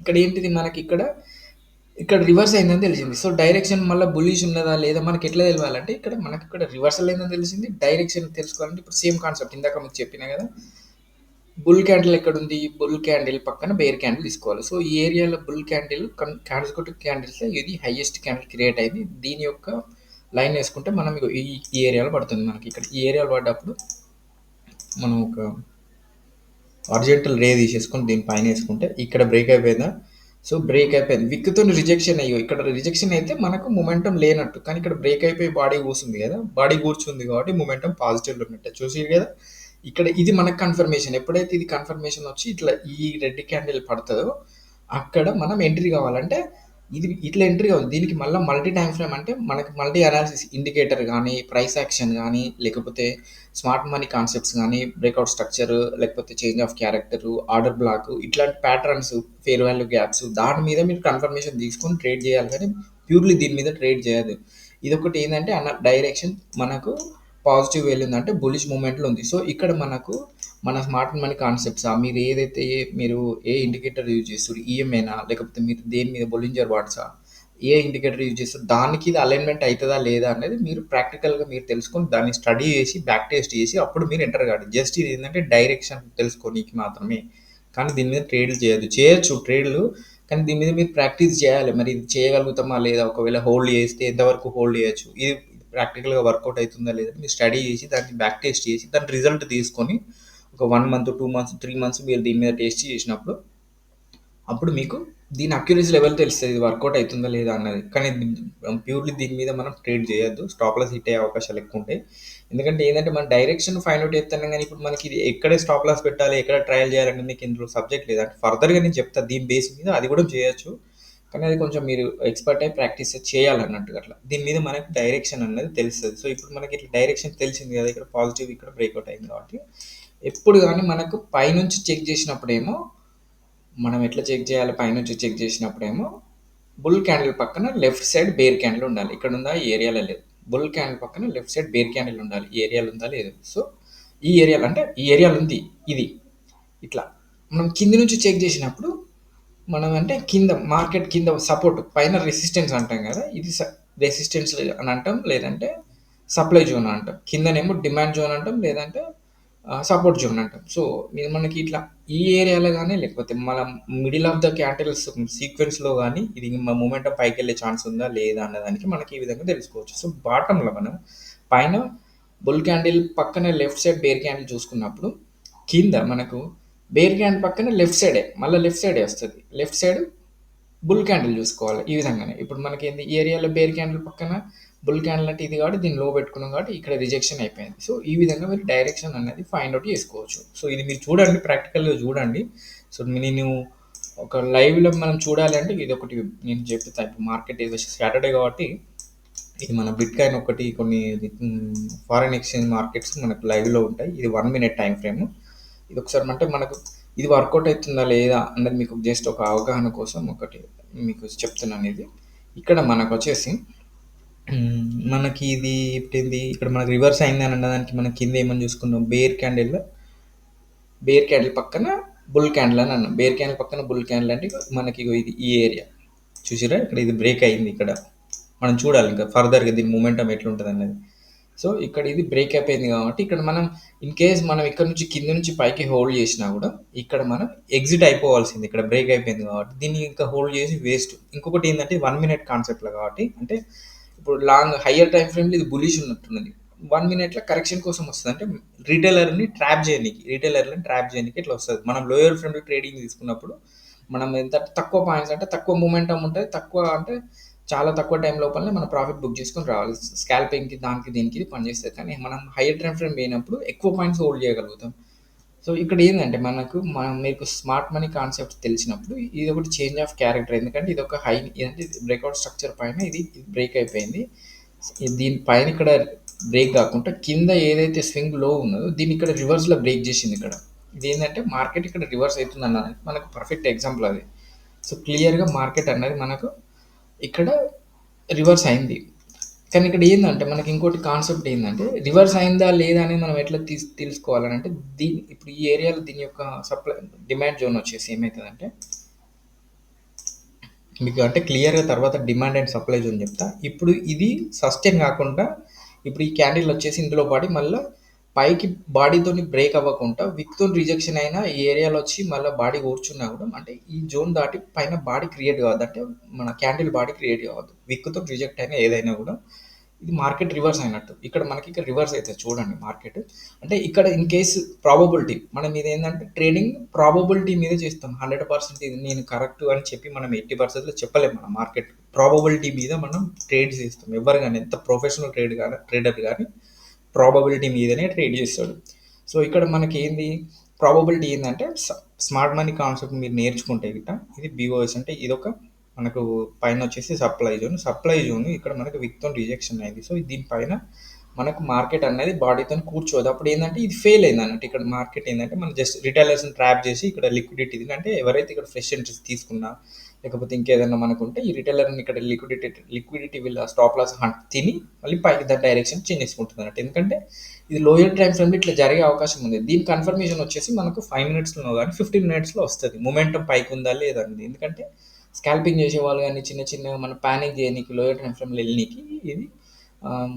ఇక్కడ ఏంటిది మనకి ఇక్కడ రివర్స్ అయిందని తెలిసింది. సో డైరెక్షన్ మళ్ళీ బుల్లిష్ ఉన్నదా లేదా మనకి ఎట్లా తెలియాలంటే ఇక్కడ మనకి ఇక్కడ రివర్సల్ అయిందని తెలిసింది. డైరెక్షన్ తెలుసుకోవాలంటే ఇప్పుడు సేమ్ కాన్సెప్ట్ ఇందాక మీకు చెప్పినా కదా, బుల్ క్యాండిల్ ఎక్కడ ఉంది, బుల్ క్యాండిల్ పక్కన బేర్ క్యాండిల్ తీసుకోవాలి. సో ఈ ఏరియాలో బుల్ క్యాండిల్ కాన్సిక్యూటివ్ క్యాండిల్స్ ఇది హైయెస్ట్ క్యాండిల్ క్రియేట్ అయింది. దీని యొక్క లైన్ వేసుకుంటే మనం ఈ ఏరియాలో పడుతుంది. మనకి ఇక్కడ ఈ ఏరియాలో పడ్డప్పుడు మనం ఒక హారిజాంటల్ రే తీసేసుకొని దీని పైన వేసుకుంటే ఇక్కడ బ్రేక్ అయిపోయిందా. సో, బ్రేక్ అయిపోయింది. విక్‌తోని రిజెక్షన్ అయ్యో! ఇక్కడ రిజెక్షన్ అయితే మనకు మొమెంటం లేనట్టు. కానీ ఇక్కడ బ్రేక్ అయిపోయి బాడీ కూసుంది గదా! బాడీ కూర్చుంది కాబట్టి మొమెంటం పాజిటివ్‌లో ఉన్నట్టే. చూసిర్రు గదా! ఇక్కడ ఇది మనకు కన్ఫర్మేషన్. ఎప్పుడైతే ఇది కన్ఫర్మేషన్ వచ్చి ఇట్లా ఈ రెడ్ క్యాండిల్ పడతదో, అక్కడ మనం ఎంట్రీ కావాలంటే ఇది ఇట్లా ఎంట్రీ కావాలి. దీనికి మళ్ళా మల్టీ టైమ్ ఫ్రేమ్ అంటే మనకి మల్టీ అనాలిసిస్ ఇండికేటర్ గానీ, ప్రైస్ యాక్షన్ గానీ, లేకపోతే స్మార్ట్ మనీ కాన్సెప్ట్స్ గానీ, బ్రేక్‌ఔట్ స్ట్రక్చర్ లేకపోతే change of character, order black ఇట్లాంటి ప్యాటర్న్స్, ఫెయిర్ వాల్యూ గ్యాప్స్ దాని మీద మీరు కన్ఫర్మేషన్ తీసుకొని ట్రేడ్ చేయాలి కానీ ప్యూర్‌లీ దీని మీద ట్రేడ్ చేయొద్దు. ఇదొకటి ఏందంటే డైరెక్షన్ మనకు పాజిటివ్ వెళ్ళిందంటే బులిష్ మూవ్‌మెంట్‌లో ఉంది. సో, ఇక్కడ మనకు మన స్మార్ట్ మనీ కాన్సెప్ట్సా మీరు ఏదైతే మీరు ఏ ఇండికేటర్ యూజ్ చేస్తుర్రు ఈఎంఐనా లేకపోతే మీరు దేని మీద బొలింజర్ బాండ్సా ఏ ఇండికేటర్ యూజ్ చేస్తారు దానికి ఇది అలైన్మెంట్ అవుతుందా లేదా అనేది మీరు ప్రాక్టికల్గా మీరు తెలుసుకొని దాన్ని స్టడీ చేసి బ్యాక్ టెస్ట్ చేసి అప్పుడు మీరు ఎంటర్ కాదు. జస్ట్ ఇది ఏంటంటే డైరెక్షన్ తెలుసుకోనికి మాత్రమే. కానీ దీని మీద ట్రేడ్లు చేయొచ్చు ట్రేడ్లు. కానీ దీని మీద మీరు ప్రాక్టీస్ చేయాలి. మరి ఇది చేయగలుగుతామా లేదా, ఒకవేళ హోల్డ్ చేస్తే ఎంతవరకు హోల్డ్ చేయొచ్చు, ఇది ప్రాక్టికల్గా వర్కౌట్ అవుతుందా లేదా మీరు స్టడీ చేసి దాన్ని బ్యాక్ టెస్ట్ చేసి దాని రిజల్ట్ తీసుకొని ఒక 1 మంత్ 2 మంత్స్ 3 మంత్స్ మీరు దీని మీద టెస్ట్ చేసినప్పుడు అప్పుడు మీకు దీని అక్యురసీ లెవెల్ తెలుస్తుంది ఇది వర్కౌట్ అవుతుందా లేదా అన్నది. కానీ ప్యూర్లీ దీని మీద మనం ట్రేడ్ చేయొద్దు. స్టాప్ లాస్ హిట్ అయ్యే అవకాశాలు ఎక్కువ ఉంటాయి. ఎందుకంటే ఏంటంటే మన డైరెక్షన్ ఫైండ్ అవుట్ చేస్తాను కానీ ఇప్పుడు మనకి ఇది ఎక్కడే స్టాప్ లాస్ పెట్టాలి ఎక్కడ ట్రయల్ చేయాలంటే మీకు ఇందులో సబ్జెక్ట్ లేదు. అంటే ఫర్దర్గా నేను చెప్తాను దీని బేస్ మీద అది కూడా చేయొచ్చు. కానీ అది కొంచెం మీరు ఎక్స్పర్ట్ అయి ప్రాక్టీస్ చేయాలన్నట్టుగా అట్లా దీని మీద మనకి డైరెక్షన్ అనేది తెలుస్తుంది. సో ఇప్పుడు మనకి ఇట్లా డైరెక్షన్ తెలిసింది కదా, ఇక్కడ పాజిటివ్ ఇక్కడ బ్రేక్అవుట్ అయింది కాబట్టి ఎప్పుడు కానీ మనకు పైనుంచి చెక్ చేసినప్పుడేమో మనం ఎట్లా చెక్ చేయాలి, పైనుంచి చెక్ చేసినప్పుడేమో బుల్ క్యాండిల్ పక్కన లెఫ్ట్ సైడ్ బేర్ క్యాండిల్ ఉండాలి. ఇక్కడ ఉందా ఈ ఏరియాలో లేదు. బుల్ క్యాండిల్ పక్కన లెఫ్ట్ సైడ్ బేర్ క్యాండిల్ ఉండాలి. ఈ ఏరియాలో ఉందా లేదు. సో ఈ ఏరియాలో అంటే ఈ ఏరియాలో ఉంది ఇది ఇట్లా. మనం కింది నుంచి చెక్ చేసినప్పుడు మనం అంటే కింద మార్కెట్ కింద సపోర్ట్ పైన రెసిస్టెన్స్ అంటాం కదా, ఇది రెసిస్టెన్స్ అని అంటాం లేదంటే సప్లై జోన్ అంటాం. కిందనేమో డిమాండ్ జోన్ అంటాం లేదంటే సపోర్ట్ జోన్ అంటాం. సో మీరు మనకి ఇట్లా ఈ ఏరియాలో కానీ లేకపోతే మన మిడిల్ ఆఫ్ ద క్యాండిల్స్ సీక్వెన్స్లో కానీ ఇది మూమెంటం పైకి వెళ్ళే ఛాన్స్ ఉందా లేదా అన్నదానికి మనకి ఈ విధంగా తెలుసుకోవచ్చు. సో బాటంలో మనం పైన బుల్ క్యాండిల్ పక్కన లెఫ్ట్ సైడ్ బేర్ క్యాండిల్ చూసుకున్నప్పుడు కింద మనకు బేర్ క్యాండిల్ పక్కన లెఫ్ట్ సైడే మళ్ళీ లెఫ్ట్ సైడే వస్తుంది. లెఫ్ట్ సైడ్ బుల్ క్యాండిల్ చూసుకోవాలి ఈ విధంగానే. ఇప్పుడు మనకి ఏంది ఈ ఏరియాలో బేర్ క్యాండిల్ పక్కన బుల్ క్యాండిల్ అంటే ఇది కాబట్టి దీన్ని లో పెట్టుకున్నాం కాబట్టి ఇక్కడ రిజెక్షన్ అయిపోయింది. సో ఈ విధంగా మీరు డైరెక్షన్ అనేది ఫైండ్ అవుట్ చేసుకోవచ్చు. సో ఇది మీరు చూడండి, ప్రాక్టికల్గా చూడండి. సో నేను ఒక లైవ్లో మనం చూడాలి అంటే ఇది ఒకటి నేను చెప్తాను. ఇప్పుడు మార్కెట్ ఇది సాటర్డే కాబట్టి ఇది మన బిట్ కాయిన్ ఒకటి కొన్ని ఫారిన్ ఎక్స్చేంజ్ మార్కెట్స్ మనకు లైవ్లో ఉంటాయి. ఇది 1 మినిట్ టైం ఫ్రేమ్. ఇది ఒకసారి అంటే మనకు ఇది వర్కౌట్ అవుతుందా లేదా అన్నది మీకు జస్ట్ ఒక అవగాహన కోసం ఒకటి మీకు చెప్తున్నాను. ఇది ఇక్కడ మనకు వచ్చేసి మనకి ఇది ఏంది ఇక్కడ మనకి రివర్స్ అయింది అని అన్నదానికి మనం కింద ఏమని చూసుకున్నాం, బేర్ క్యాండిల్ పక్కన బుల్ క్యాండిల్ అని అన్నాం. బేర్ క్యాండిల్ పక్కన బుల్ క్యాండిల్ అంటే మనకి ఇది ఈ ఏరియా చూసిరా, ఇక్కడ ఇది బ్రేక్ అయింది. ఇక్కడ మనం చూడాలి ఇంకా ఫర్దర్గా దీని మూమెంటం ఎట్లుంటుంది అన్నది. సో ఇక్కడ ఇది బ్రేక్ అయిపోయింది కాబట్టి ఇక్కడ మనం ఇన్ కేస్ మనం ఇక్కడ నుంచి కింద నుంచి పైకి హోల్డ్ చేసినా కూడా ఇక్కడ మనం ఎగ్జిట్ అయిపోవాల్సింది. ఇక్కడ బ్రేక్ అయిపోయింది కాబట్టి దీన్ని ఇంకా హోల్డ్ చేసి వేస్ట్. ఇంకొకటి ఏంటంటే 1 మినిట్ కాన్సెప్ట్లో కాబట్టి అంటే ఇప్పుడు లాంగ్ హయ్యర్ టైం ఫ్రేమ్లో ఇది బులిష్ ఉన్నట్టున్నది. 1 మినిట్లో కరెక్షన్ కోసం వస్తుంది. అంటే రిటైలర్ని ట్రాప్ చేయడానికి ఇట్లా వస్తుంది. మనం లోయర్ ఫ్రేమ్లో ట్రేడింగ్ తీసుకున్నప్పుడు మనం ఎంత తక్కువ పాయింట్స్ అంటే తక్కువ మూమెంటం ఉంటుంది, తక్కువ అంటే చాలా తక్కువ టైం లోపలనే మన ప్రాఫిట్ బుక్ చేసుకొని రావాలి. స్కాల్పింగ్కి దానికి దీనికి ఇది పనిచేస్తుంది. కానీ మనం హైయర్ టైం ఫ్రేమ్ పోయినప్పుడు ఎక్కువ పాయింట్స్ హోల్డ్ చేయగలుగుతాం. సో ఇక్కడ ఏంటంటే మీకు స్మార్ట్ మనీ కాన్సెప్ట్ తెలిసినప్పుడు ఇది ఒకటి చేంజ్ ఆఫ్ క్యారెక్టర్. ఎందుకంటే ఇది ఒక ఇదంటే బ్రేక్అవుట్ స్ట్రక్చర్ పైన ఇది బ్రేక్ అయిపోయింది. దీనిపైన ఇక్కడ బ్రేక్ కాకుండా కింద ఏదైతే స్వింగ్ లో ఉన్నదో దీన్ని ఇక్కడ రివర్స్లో బ్రేక్ చేసింది. ఇక్కడ ఇది ఏంటంటే మార్కెట్ ఇక్కడ రివర్స్ అవుతుంది అన్నది మనకు పర్ఫెక్ట్ ఎగ్జాంపుల్ అది. సో క్లియర్గా మార్కెట్ అన్నది మనకు ఇక్కడ రివర్స్ అయింది. కానీ ఇక్కడ ఏంటంటే మనకి ఇంకోటి కాన్సెప్ట్ ఏంటంటే రివర్స్ అయిందా లేదా అనేది మనం ఎట్లా తెలుసుకోవాలని అంటే ఇప్పుడు ఈ ఏరియాలో దీని యొక్క సప్లై డిమాండ్ జోన్ వచ్చేసి ఏమవుతుందంటే మీకు అంటే క్లియర్గా తర్వాత డిమాండ్ అండ్ సప్లై జోన్ చెప్తా. ఇప్పుడు ఇది సస్టైన్ కాకుండా ఇప్పుడు ఈ క్యాండిల్ వచ్చేసి ఇందులో పడి మళ్ళీ పైకి బాడీతో బ్రేక్ అవ్వకుండా విక్తో రిజెక్షన్ అయినా ఈ ఏరియాలో వచ్చి మళ్ళీ బాడీ కూర్చున్నా కూడా అంటే ఈ జోన్ దాటి పైన బాడీ క్రియేట్ కావద్దు. అంటే మన క్యాండిల్ బాడీ క్రియేట్ కావద్దు. విక్తో రిజెక్ట్ అయినా ఏదైనా కూడా ఇది మార్కెట్ రివర్స్ అయినట్టు. ఇక్కడ మనకి ఇక్కడ రివర్స్ అయితది చూడండి మార్కెట్. అంటే ఇక్కడ ఇన్ కేస్ ప్రాబబిలిటీ మనం ఇదేందంటే ట్రేడింగ్ ప్రాబబిలిటీ మీద చేస్తాం. 100% ఇది నేను కరెక్ట్ అని చెప్పి మనం 80% చెప్పలేం మన మార్కెట్. ప్రాబబిలిటీ మీద మనం ట్రేడ్ చేస్తాం. ఎవరు గాని ఎంత ప్రొఫెషనల్ ట్రేడర్ గాని ప్రాబబిలిటీ మీదనే ట్రేడ్ చేస్తాడు. సో, ఇక్కడ మనకేంది ప్రాబబిలిటీ ఏందంటే స్మార్ట్ మనీ కాన్సెప్ట్ మీరు నేర్చుకుంటే గిట్ట ఇది బీఓఎస్ అంటే ఇదొక మనకు పైనొచ్చేసి సప్లై జోన్. సప్లై జోన్ ఇక్కడ మనకు విక్‌తోని రిజెక్షన్ అయింది. సో, దీనిపైన మనకు మార్కెట్ అనేది బాడీతోని కూర్చోదు. అప్పుడేందంటే ఇది ఫెయిల్ అయిందన్నట్టు. ఇక్కడ మార్కెట్ ఏందంటే మనం జస్ట్ రిటైలర్స్‌ని ట్రాప్ చేసి ఇక్కడ లిక్విడిటీ అంటే ఎవరైతే ఇక్కడ ఫ్రెష్ ఎంట్రీస్ తీసుకున్నా, లేకపోతే ఇంకేదన్నా మనకుంటే ఈ రిటైలర్‌ని ఇక్కడ లిక్విడిటీ వీళ్ళ స్టాప్ లాస్ తిని మళ్ళీ పైకి దాని డైరెక్షన్ చేంజ్ చేసుకుంటుందన్నట్టు. ఎందుకంటే ఇది లోయర్ టైమ్ ఫ్రేమ్‌లో ఇట్లా జరిగే అవకాశం ఉంది. దీని కన్ఫర్మేషన్ వచ్చేసి మనకు 5 మినిట్స్‌లోనో గాని 15 మినిట్స్‌లో వస్తది. మొమెంటం పైకుందా లేదా అనేది. ఎందుకంటే స్కాల్పింగ్ చేసేవాళ్ళు గాని చిన్నగా మనం పానిక్ చేయనీకి లోయర్ టైమ్ ఫ్రేమ్‌లో ఎళ్ళనీకి ఇది ఆహ్,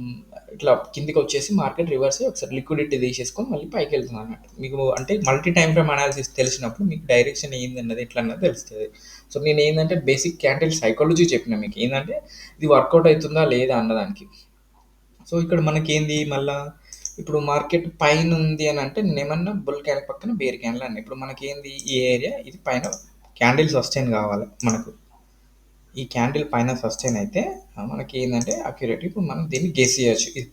ఇట్లా కిందకొచ్చేసి మార్కెట్ రివర్స్ అయ్యి ఒకసారి లిక్విడిటీ తీసేసుకొని మళ్ళీ పైకెళ్తుందన్నట్టు. మీకు అంటే మల్టీ టైమ్ ఫ్రేమ్ అనాలిసిస్ తెలిసినప్పుడు మీకు డైరెక్షన్ ఏందన్నది ఎట్లన్నది తెలుస్తది. సో, నేనేందంటే బేసిక్ క్యాండిల్ సైకాలజీ చెప్పిన మీకు. ఏందంటే ఇది వర్కౌట్ అయితుందా లేదా అన్నదానికి. సో, ఇక్కడ మనకేంది మళ్ళా ఇప్పుడు మార్కెట్ పైనుంది అనంటే నేనేమన్నా బుల్ క్యాండిల్ పక్కన బేర్ క్యాండిల్ అన్నా. ఇప్పుడు మనకేంది ఈ ఏరియా ఇది పైన క్యాండిల్ సస్టైన్ కావాలి మనకు. ఈ క్యాండిల్ పైన సస్టైన్ అయితే మనకేందంటే అక్యురేట్ ఇప్పుడు మనం దీన్ని గెస్ చేయొచ్చు. ఇది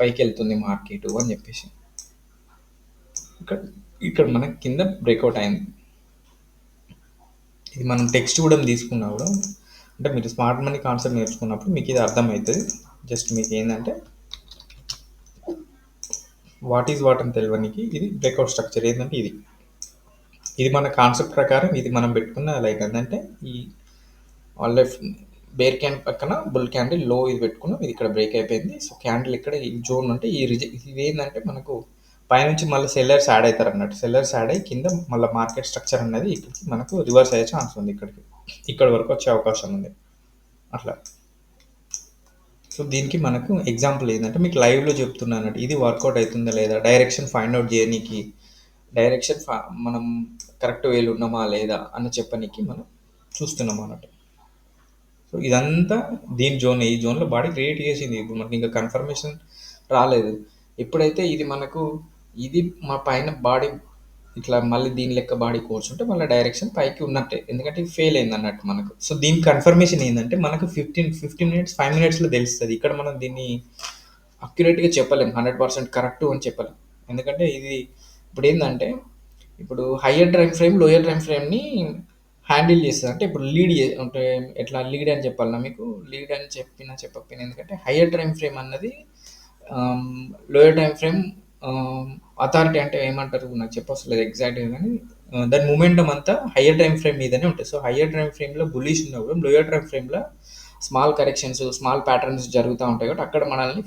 పైకెళ్తుంది మార్కెటు అని చెప్పేసి. ఇక్కడ ఇక్కడ మనకి కింద బ్రేక్అవుట్ అయింది. ఇది మనం టెక్స్ట్ కూడా తీసుకున్నా కూడా అంటే మీరు స్మార్ట్ మనీ కాన్సెప్ట్ నేర్చుకున్నప్పుడు మీకు ఇది అర్థమవుతది. జస్ట్ మీకేందంటే వాట్ ఈజ్ వాట్ అని తెలవనీకి ఇది బ్రేక్అవుట్ స్ట్రక్చర్ ఏందంటే ఇది. ఇది మన కాన్సెప్ట్ ప్రకారం ఇది మనం పెట్టుకున్న లైక్ ఏందంటే ఈ లెఫ్ట్ బేర్ క్యాండిల్ పక్కన బుల్ క్యాండిల్ లో ఇది పెట్టుకున్నాం. ఇది ఇక్కడ బ్రేక్ అయిపోయింది. సో, క్యాండిల్ ఇక్కడ ఈ జోన్ ఉంటే ఇది ఏందంటే మనకు పైనుంచి మళ్ళీ సెల్లర్స్ యాడ్ అవుతారన్నట్టు. సెల్లర్స్ యాడ్ అయ్యి కింద మళ్ళీ మార్కెట్ స్ట్రక్చర్ అనేది ఇక్కడికి మనకు రివర్స్ అయ్యే ఛాన్స్ ఉంది ఇక్కడికి. ఇక్కడ వరకు వచ్చే అవకాశం ఉంది. అట్లా. సో, దీనికి మనకు ఎగ్జాంపుల్ ఏందంటే మీకు లైవ్‌లో చెప్తున్నానన్నట్టు. ఇది వర్కౌట్ అయితుందా లేదా డైరెక్షన్ ఫైండ్ ఔట్ చేయనీకి డైరెక్షన్ మనం కరెక్ట్ వేలో ఉన్నామా లేదా అని చెప్పనీకి మనం చూస్తున్నాం అన్నట్టు. సో, ఇదంతా దీని జోనే. ఈ జోన్‌లో బాడీ క్రియేట్ చేసింది. ఇప్పుడు మనకి ఇంకా కన్ఫర్మేషన్ రాలేదు. ఎప్పుడైతే ఇది మనకు ఇది మా పైన బాడీ ఇట్లా మళ్ళీ దీని లెక్క బాడీ కూర్చుంటే మళ్ళీ డైరెక్షన్ పైకి ఉన్నట్టే. ఎందుకంటే ఫెయిల్ అయిందన్నట్టు మనకు. సో, దీని కన్ఫర్మేషన్ ఏందంటే మనకు 15 మినిట్స్, 5 మినిట్స్‌లో తెలుస్తది. ఇక్కడ మనం దీన్ని అక్యురేట్‌గా చెప్పలేం. 100% కరెక్టు అని చెప్పలేం. ఎందుకంటే ఇది ఇప్పుడేందంటే ఇప్పుడు higher time frame, lower time ఫ్రేమ్‌ని హ్యాండిల్ చేస్తది. అంటే ఇప్పుడు అంటే ఎట్లా లీడ్ అని చెప్పాలనా మీకు? లీడ్ అని చెప్పకపోయినా ఎందుకంటే హయ్యర్ టైమ్ ఫ్రేమ్ అన్నది ఆహ్, లోయర్ టైమ్ ఫ్రేమ్ అథారిటీ అంటే ఏమంటారు నాకు చెప్పొస్తలేదు ఎగ్జాక్ట్‌గా గానీ దాని మొమెంటమ్ అంతా హయ్యర్ టైమ్ ఫ్రేమ్ మీదనే ఉంటది. సో, హయ్యర్ టైమ్ ఫ్రేమ్‌లో బుల్లిష్ ఉన్నప్పుడు లోయర్ టైమ్ ఫ్రేమ్‌లో స్మాల్ కరెక్షన్స్, స్మాల్ ప్యాటర్న్స్ జరుగుతా ఉంటాయి కాబట్టి అక్కడ మనల్ని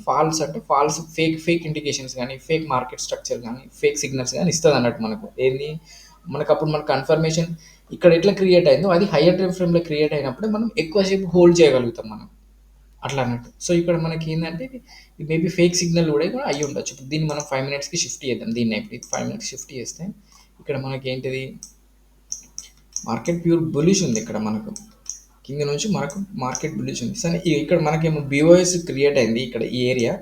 ఫాల్స్ ఫేక్ ఇండికేషన్స్ గానీ, ఫేక్ మార్కెట్ స్ట్రక్చర్ గానీ, ఫేక్ సిగ్నల్స్ గానీ ఇస్తదన్నట్టు మనకు. ఏంది మనకప్పుడు మన కన్ఫర్మేషన్ ఇక్కడ ఎట్లా క్రియేట్ అయిందో అది హయ్యర్ టైమ్ ఫ్రేమ్‌లో క్రియేట్ అయినప్పుడే మనం ఎక్కువ సేపు హోల్డ్ చేయగలుగుతాం మనం. అట్లా అన్నట్టు. సో, ఇక్కడ మనకేందంటే ఇది మేబీ ఫేక్ సిగ్నల్ కూడా అయ్యుండొచ్చు. ఇప్పుడు దీన్ని మనం 5 మినిట్స్‌కి షిఫ్ట్ చేద్దాం. దీన్ని ఇప్పుడు 5 మినిట్స్ షిఫ్ట్ చేస్తే ఇక్కడ మనకేంటిది మార్కెట్ ప్యూర్ బుల్లిష్ ఉంది ఇక్కడ మనకు. కింద నుంచి మనకు మార్కెట్ బుల్లిష్ ఉంది. సరే ఇక్కడ మనకేమో బీఓఎస్ క్రియేట్ అయింది ఇక్కడ ఈ ఏరియా.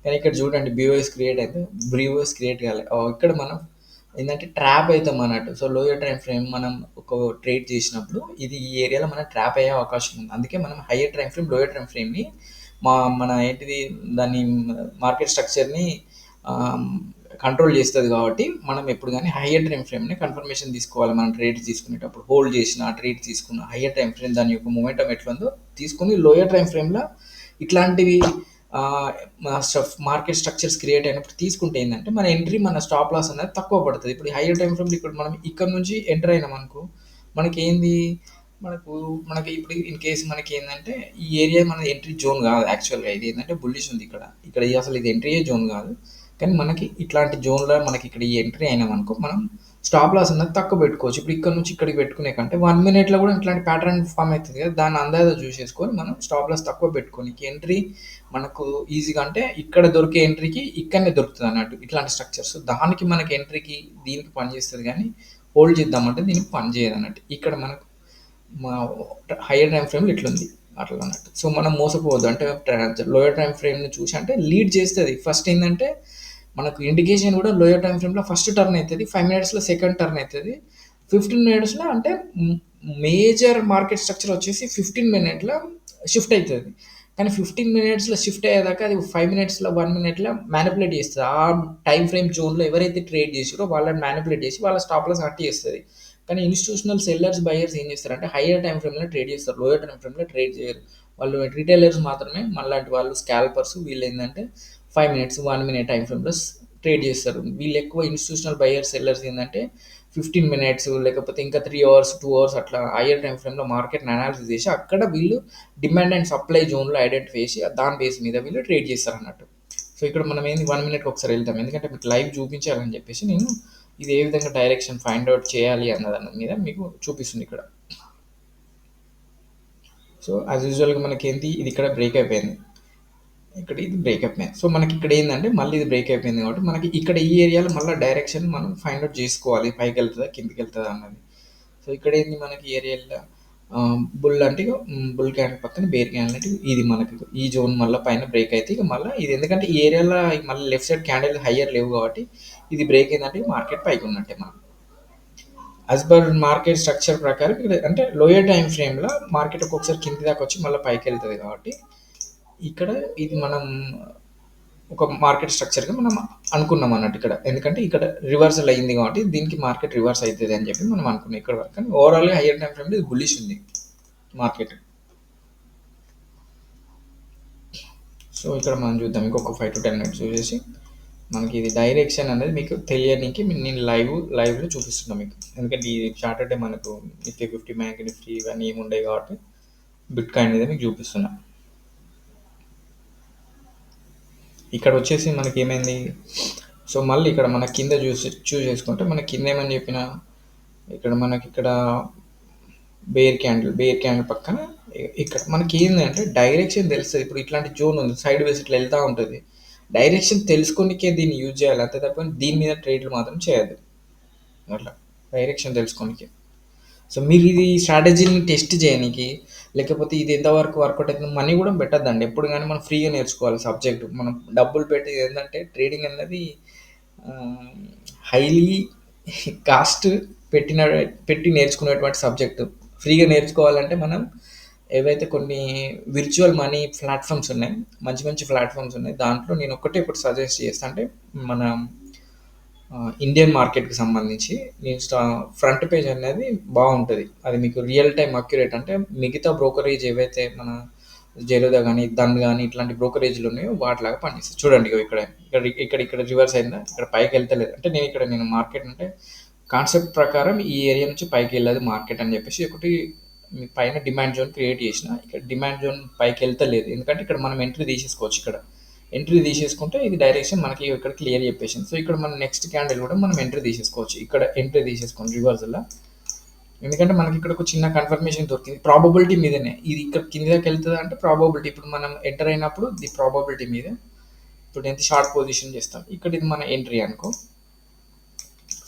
కానీ ఇక్కడ చూడండి బీఓఎస్ క్రియేట్ అయింది. బీఓఎస్ క్రియేట్ కాలే. ఇక్కడ మనం ఏందంటే ట్రాప్ అయితాం అన్నట్టు. సో, లోయర్ టైమ్ ఫ్రేమ్ మనం ఒక ట్రేడ్ చేసినప్పుడు ఇది ఈ ఏరియాలో మనం ట్రాప్ అయ్యే అవకాశం ఉంది. అందుకే మనం higher time frame, lower time ఫ్రేమ్‌ని మన ఏంటిది దాన్ని మార్కెట్ స్ట్రక్చర్‌ని ఆహ్, కంట్రోల్ చేస్తది కాబట్టి మనం ఎప్పుడు గాని హయ్యర్ టైమ్ ఫ్రేమ్‌ని కన్ఫర్మేషన్ తీసుకోవాలి. మనం ట్రేడ్స్ తీసుకునేటప్పుడు హోల్డ్ చేసిన, ట్రేడ్ తీసుకున్న హయ్యర్ టైమ్ ఫ్రేమ్ దాని యొక్క మొమెంటమ్ ఎట్లుందో తీసుకొని లోయర్ టైమ్ ఫ్రేమ్‌లో ఇట్లాంటివి మార్కెట్ స్ట్రక్చర్స్ క్రియేట్ అయినప్పుడు తీసుకుంటే ఏందంటే మన ఎంట్రీ, మన స్టాప్ లాస్ అనేది తక్కువ పడతది. ఇప్పుడు హయ్యర్ టైమ్ ఫ్రేమ్‌లో ఇప్పుడు మనం ఇక్కడ నుంచి ఎంటర్ అయినామనుకో మనకేంది మనకి ఇప్పుడు ఇన్ కేస్ మనకేందంటే ఈ ఏరియా మన ఎంట్రీ జోన్ కాదు యాక్చువల్‌గా. ఇది ఏందంటే బుల్లిష్ ఉంది ఇక్కడ. ఇక్కడ అసలు ఇది ఎంట్రీయే జోన్ కాదు. కానీ మనకి ఇట్లాంటి జోన్‌లో మనకి ఇక్కడ ఈ ఎంట్రీ అయినామనుకో మనం స్టాప్ లాస్ అన్నది తక్కువ పెట్టుకోవచ్చు. ఇప్పుడు ఇక్కడ నుంచి ఇక్కడికి పెట్టుకునే కంటే 1 మినిట్‌లో కూడా ఇట్లాంటి ప్యాటర్న్ ఫార్మ్ అయితది కదా! దాన్ని అందాజా చూసేసుకొని మనం స్టాప్ లాస్ తక్కువ పెట్టుకోనికి ఎంట్రీ మనకు ఈజీగా అంటే ఇక్కడ దొరికే ఎంట్రీకి ఇక్కడనే దొరుకుతదన్నట్టు ఇట్లాంటి స్ట్రక్చర్స్. దానికి మనకి ఎంట్రీకి దీనికి పనిచేస్తది గానీ హోల్డ్ చేద్దామంటే దీనికి పని చేయదన్నట్టు. ఇక్కడ మనకు మా హయ్యర్ టైమ్ ఫ్రేమ్‌లో ఇట్లుంది. అట్లా అన్నట్టు. సో మనం మోసపోవద్దు. అంటే లోయర్ టైమ్ ఫ్రేమ్‌ని చూసి అంటే లీడ్ చేస్తది. ఫస్ట్ ఏందంటే మనకు ఇండికేషన్ కూడా లోయర్ టైమ్ ఫ్రేమ్‌లో ఫస్ట్ టర్న్ అయితది. 5 మినిట్స్‌లో సెకండ్ టర్న్ అయితది. 15 మినిట్స్‌లో అంటే మేజర్ మార్కెట్ స్ట్రక్చర్ వచ్చేసి 15 మినిట్‌లో షిఫ్ట్ అయితది. కానీ 15 మినిట్స్‌లో షిఫ్ట్ అయ్యేదాకా అది 5 మినిట్స్‌లో, 1 మినిట్‌లో మ్యానిపులేట్ చేస్తది. ఆ టైమ్ ఫ్రేమ్ జోన్‌లో ఎవరైతే ట్రేడ్ చేసిర్రో వాళ్ళని మ్యానిపులేట్ చేసి వాళ్ళ స్టాప్ లాస్ హర్ట్ చేస్తది. కానీ ఇన్‌స్టిట్యూషనల్ సెల్లర్స్, బయర్స్ ఏం చేస్తారంటే హైయర్ టైమ్ ఫ్రేమ్‌లో ట్రేడ్ చేస్తారు. లోయర్ టైమ్ ఫ్రేమ్‌లో ట్రేడ్ చేయరు. వాళ్ళు రిటైలర్స్ మాత్రమే మనలాంటి వాళ్ళు స్కాల్పర్స్ వీళ్ళేందంటే 5 మినిట్స్, 1 మినిట్ టైమ్ ఫ్రేమ్‌లో ట్రేడ్ చేస్తారు. వీళ్ళు ఎక్కువ ఇన్‌స్టిట్యూషనల్ బయర్స్, సెల్లర్స్ ఏందంటే 15 మినిట్స్ లేకపోతే ఇంకా 3 అవర్స్, 2 అవర్స్ అట్లా హైయర్ టైమ్ ఫ్రేమ్‌లో మార్కెట్‌ని అనాలిసిస్ చేసి అక్కడ వీళ్ళు డిమాండ్ అండ్ సప్లై జోన్‌లో ఐడెంటిఫై చేసి దాని బేస్ మీద వీళ్ళు ట్రేడ్ చేస్తారన్నట్టు. సో ఇక్కడ మనం ఏంది 1 మినిట్‌కి ఒకసారి వెళ్తాం. ఎందుకంటే మీకు లైవ్ చూపించాలని చెప్పేసి నేను ఇది ఏ విధంగా డైరెక్షన్ ఫైండ్ ఔట్ చేయాలి అన్నదాని మీద మీకు చూపిస్తుంది ఇక్కడ. సో యాజ్ యూజువల్‌గా మనకేంటి ఇది ఇక్కడ బ్రేక్ అయిపోయింది. ఇక్కడ ఇది బ్రేక్ అయిపోయింది. సో మనకి ఇక్కడ ఏందంటే మళ్ళీ ఇది బ్రేక్ అయిపోయింది కాబట్టి మనకి ఇక్కడ ఈ ఏరియాలో మళ్ళీ డైరెక్షన్ మనం ఫైండ్ ఔట్ చేసుకోవాలి. పైకెళ్తదా? కిందకెళ్తదా? అన్నది. సో ఇక్కడేంది మనకి ఏరియాలో బుల్ అంటే ఇక బుల్ క్యాండిల్ పక్కన బేర్ క్యాండిల్ అంటే ఇది మనకి ఈ జోన్ మళ్ళీ పైన బ్రేక్ అయితే ఇక మళ్ళీ ఇది ఎందుకంటే ఈ ఏరియాలో మళ్ళీ లెఫ్ట్ సైడ్ క్యాండిల్ హయ్యర్ లేవు కాబట్టి ఇది బ్రేక్ అయిందంటే మార్కెట్ పైకి ఉన్నట్టే మనం యాజ్ పర్ మార్కెట్ స్ట్రక్చర్ ప్రకారం ఇక్కడ అంటే లోయర్ టైం ఫ్రేమ్లో మార్కెట్ ఒక్కొక్కసారి కింది దాకా వచ్చి మళ్ళీ పైకి వెళ్తుంది కాబట్టి ఇక్కడ ఇది మనం ఒక మార్కెట్ స్ట్రక్చర్గా మనం అనుకున్నాం అన్నట్టు ఇక్కడ ఎందుకంటే ఇక్కడ రివర్సల్ అయింది కాబట్టి దీనికి మార్కెట్ రివర్స్ అవుతుంది అని చెప్పి మనం అనుకున్నాం ఇక్కడ వరకు కానీ ఓవరాల్గా హయ్యర్ టైం ఫ్రేమ్లో ఇది బుల్లిష్ ఉంది మార్కెట్. సో ఇక్కడ మనం చూద్దాం ఇంకొక 5 to 10 మినిట్స్ చూసేసి మనకి ఇది డైరెక్షన్ అనేది మీకు తెలియడానికి నేను లైవ్లో చూపిస్తున్నాను మీకు ఎందుకంటే ఈ సాటర్డే మనకు నిఫ్టీ 50 బ్యాంక్ నిఫ్టీ ఇవన్నీ ఏమి ఉండవు కాబట్టి బిట్ కాయిన్ మీద మీకు చూపిస్తున్నా. ఇక్కడ వచ్చేసి మనకి ఏమైంది సో మళ్ళీ ఇక్కడ మన కింద చూస్ చేసుకుంటే మన కింద ఏమని చెప్పిన ఇక్కడ మనకి ఇక్కడ బేర్ క్యాండిల్ పక్కన ఇక్కడ మనకి ఏంటంటే డైరెక్షన్ తెలుస్తుంది. ఇప్పుడు ఇట్లాంటి జోన్ ఉంది సైడ్ వేస్ ఇట్లా వెళ్తూ ఉంటుంది. డైరెక్షన్ తెలుసుకోనికే దీన్ని యూజ్ చేయాలి అంతే తప్ప దీని మీద ట్రేడ్లు మాత్రం చేయద్దు. అట్లా డైరెక్షన్ తెలుసుకోనికే. సో మీరు ఇది స్ట్రాటజీని టెస్ట్ చేయడానికి లేకపోతే ఇది ఎంతవరకు వర్కౌట్ అవుతుంది మనీ కూడా పెట్టద్దండి. ఎప్పుడు కానీ మనం ఫ్రీగా నేర్చుకోవాలి సబ్జెక్ట్. మనం డబ్బులు పెట్టి ఏంటంటే ట్రేడింగ్ అనేది హైలీ కాస్ట్ పెట్టిన పెట్టి నేర్చుకునేటువంటి సబ్జెక్టు. ఫ్రీగా నేర్చుకోవాలంటే మనం ఏవైతే కొన్ని విర్చువల్ మనీ ప్లాట్ఫామ్స్ ఉన్నాయి మంచి మంచి ప్లాట్ఫామ్స్ ఉన్నాయి. దాంట్లో నేను ఒకటి సజెస్ట్ చేస్తాను అంటే మన ఇండియన్ మార్కెట్కి సంబంధించి నేను ఫ్రంట్ పేజ్ అనేది బాగుంటుంది. అది మీకు రియల్ టైం అక్యురేట్ అంటే మిగతా బ్రోకరేజ్ ఏవైతే మన జెరోదా కానీ దన్ కానీ ఇట్లాంటి బ్రోకరేజ్లు ఉన్నాయో వాటిలాగా పనిచేస్తుంది. చూడండి ఇక్కడ ఇక్కడ ఇక్కడ ఇక్కడ రివర్స్ అయిందా ఇక్కడ పైకి వెళ్తలేదు అంటే నేను మార్కెట్ అంటే కాన్సెప్ట్ ప్రకారం ఈ ఏరియా నుంచి పైకి వెళ్ళదు మార్కెట్ అని చెప్పేసి ఒకటి పైన డిమాండ్ జోన్ క్రియేట్ చేసిన ఇక్కడ డిమాండ్ జోన్ పైకి వెళ్తలేదు ఎందుకంటే ఇక్కడ మనం ఎంట్రీ తీసేసుకోవచ్చు. ఇక్కడ ఎంట్రీ తీసేసుకుంటే ఇది డైరెక్షన్ మనకి ఇక్కడ క్లియర్ చెప్పేసింది. సో ఇక్కడ మనం నెక్స్ట్ క్యాండిల్ కూడా మనం ఎంట్రీ తీసేసుకోవచ్చు. ఇక్కడ ఎంట్రీ తీసేసుకోండి రివర్స్లో ఎందుకంటే మనకి ఇక్కడ ఒక చిన్న కన్ఫర్మేషన్ దొరికింది ప్రాబబిలిటీ మీదనే ఇది ఇక్కడ కింద దాకా వెళ్తుంది అంటే ప్రాబబిలిటీ ఇప్పుడు మనం ఎంటర్ అయినప్పుడు ది ప్రాబబిలిటీ మీద ఇప్పుడు ఎంత షార్ట్ పొజిషన్ చేస్తాం ఇక్కడ ఇది మన ఎంట్రీ అనుకో.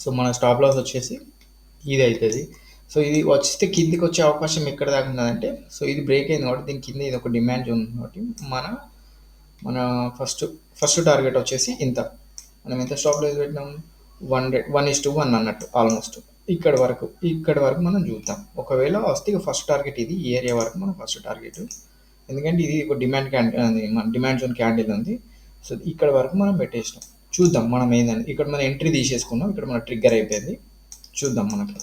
సో మన స్టాప్ లాస్ వచ్చేసి ఇది అవుతుంది. సో ఇది వస్తే కిందికి వచ్చే అవకాశం ఎక్కడ దాకా ఉన్నదంటే సో ఇది బ్రేక్ అయింది కాబట్టి దీని కింద ఇది ఒక డిమాండ్ జోన్ కాబట్టి మన ఫస్ట్ టార్గెట్ వచ్చేసి ఇంత మనం ఎంత స్టాప్ లాస్ పెట్టినాం 1:1 అన్నట్టు ఆల్మోస్ట్ ఇక్కడ వరకు మనం చూద్దాం. ఒకవేళ వస్తే ఇక ఫస్ట్ టార్గెట్ ఇది ఈ ఏరియా వరకు మనం ఫస్ట్ టార్గెట్ ఎందుకంటే ఇది ఒక డిమాండ్ జోన్ క్యాండిల్ ఉంది. సో ఇక్కడ వరకు మనం పెట్టేసినాం చూద్దాం మనం ఏందని ఇక్కడ మనం ఎంట్రీ తీసేసుకున్నాం ఇక్కడ మన ట్రిగ్గర్ అయిపోయింది చూద్దాం మనకి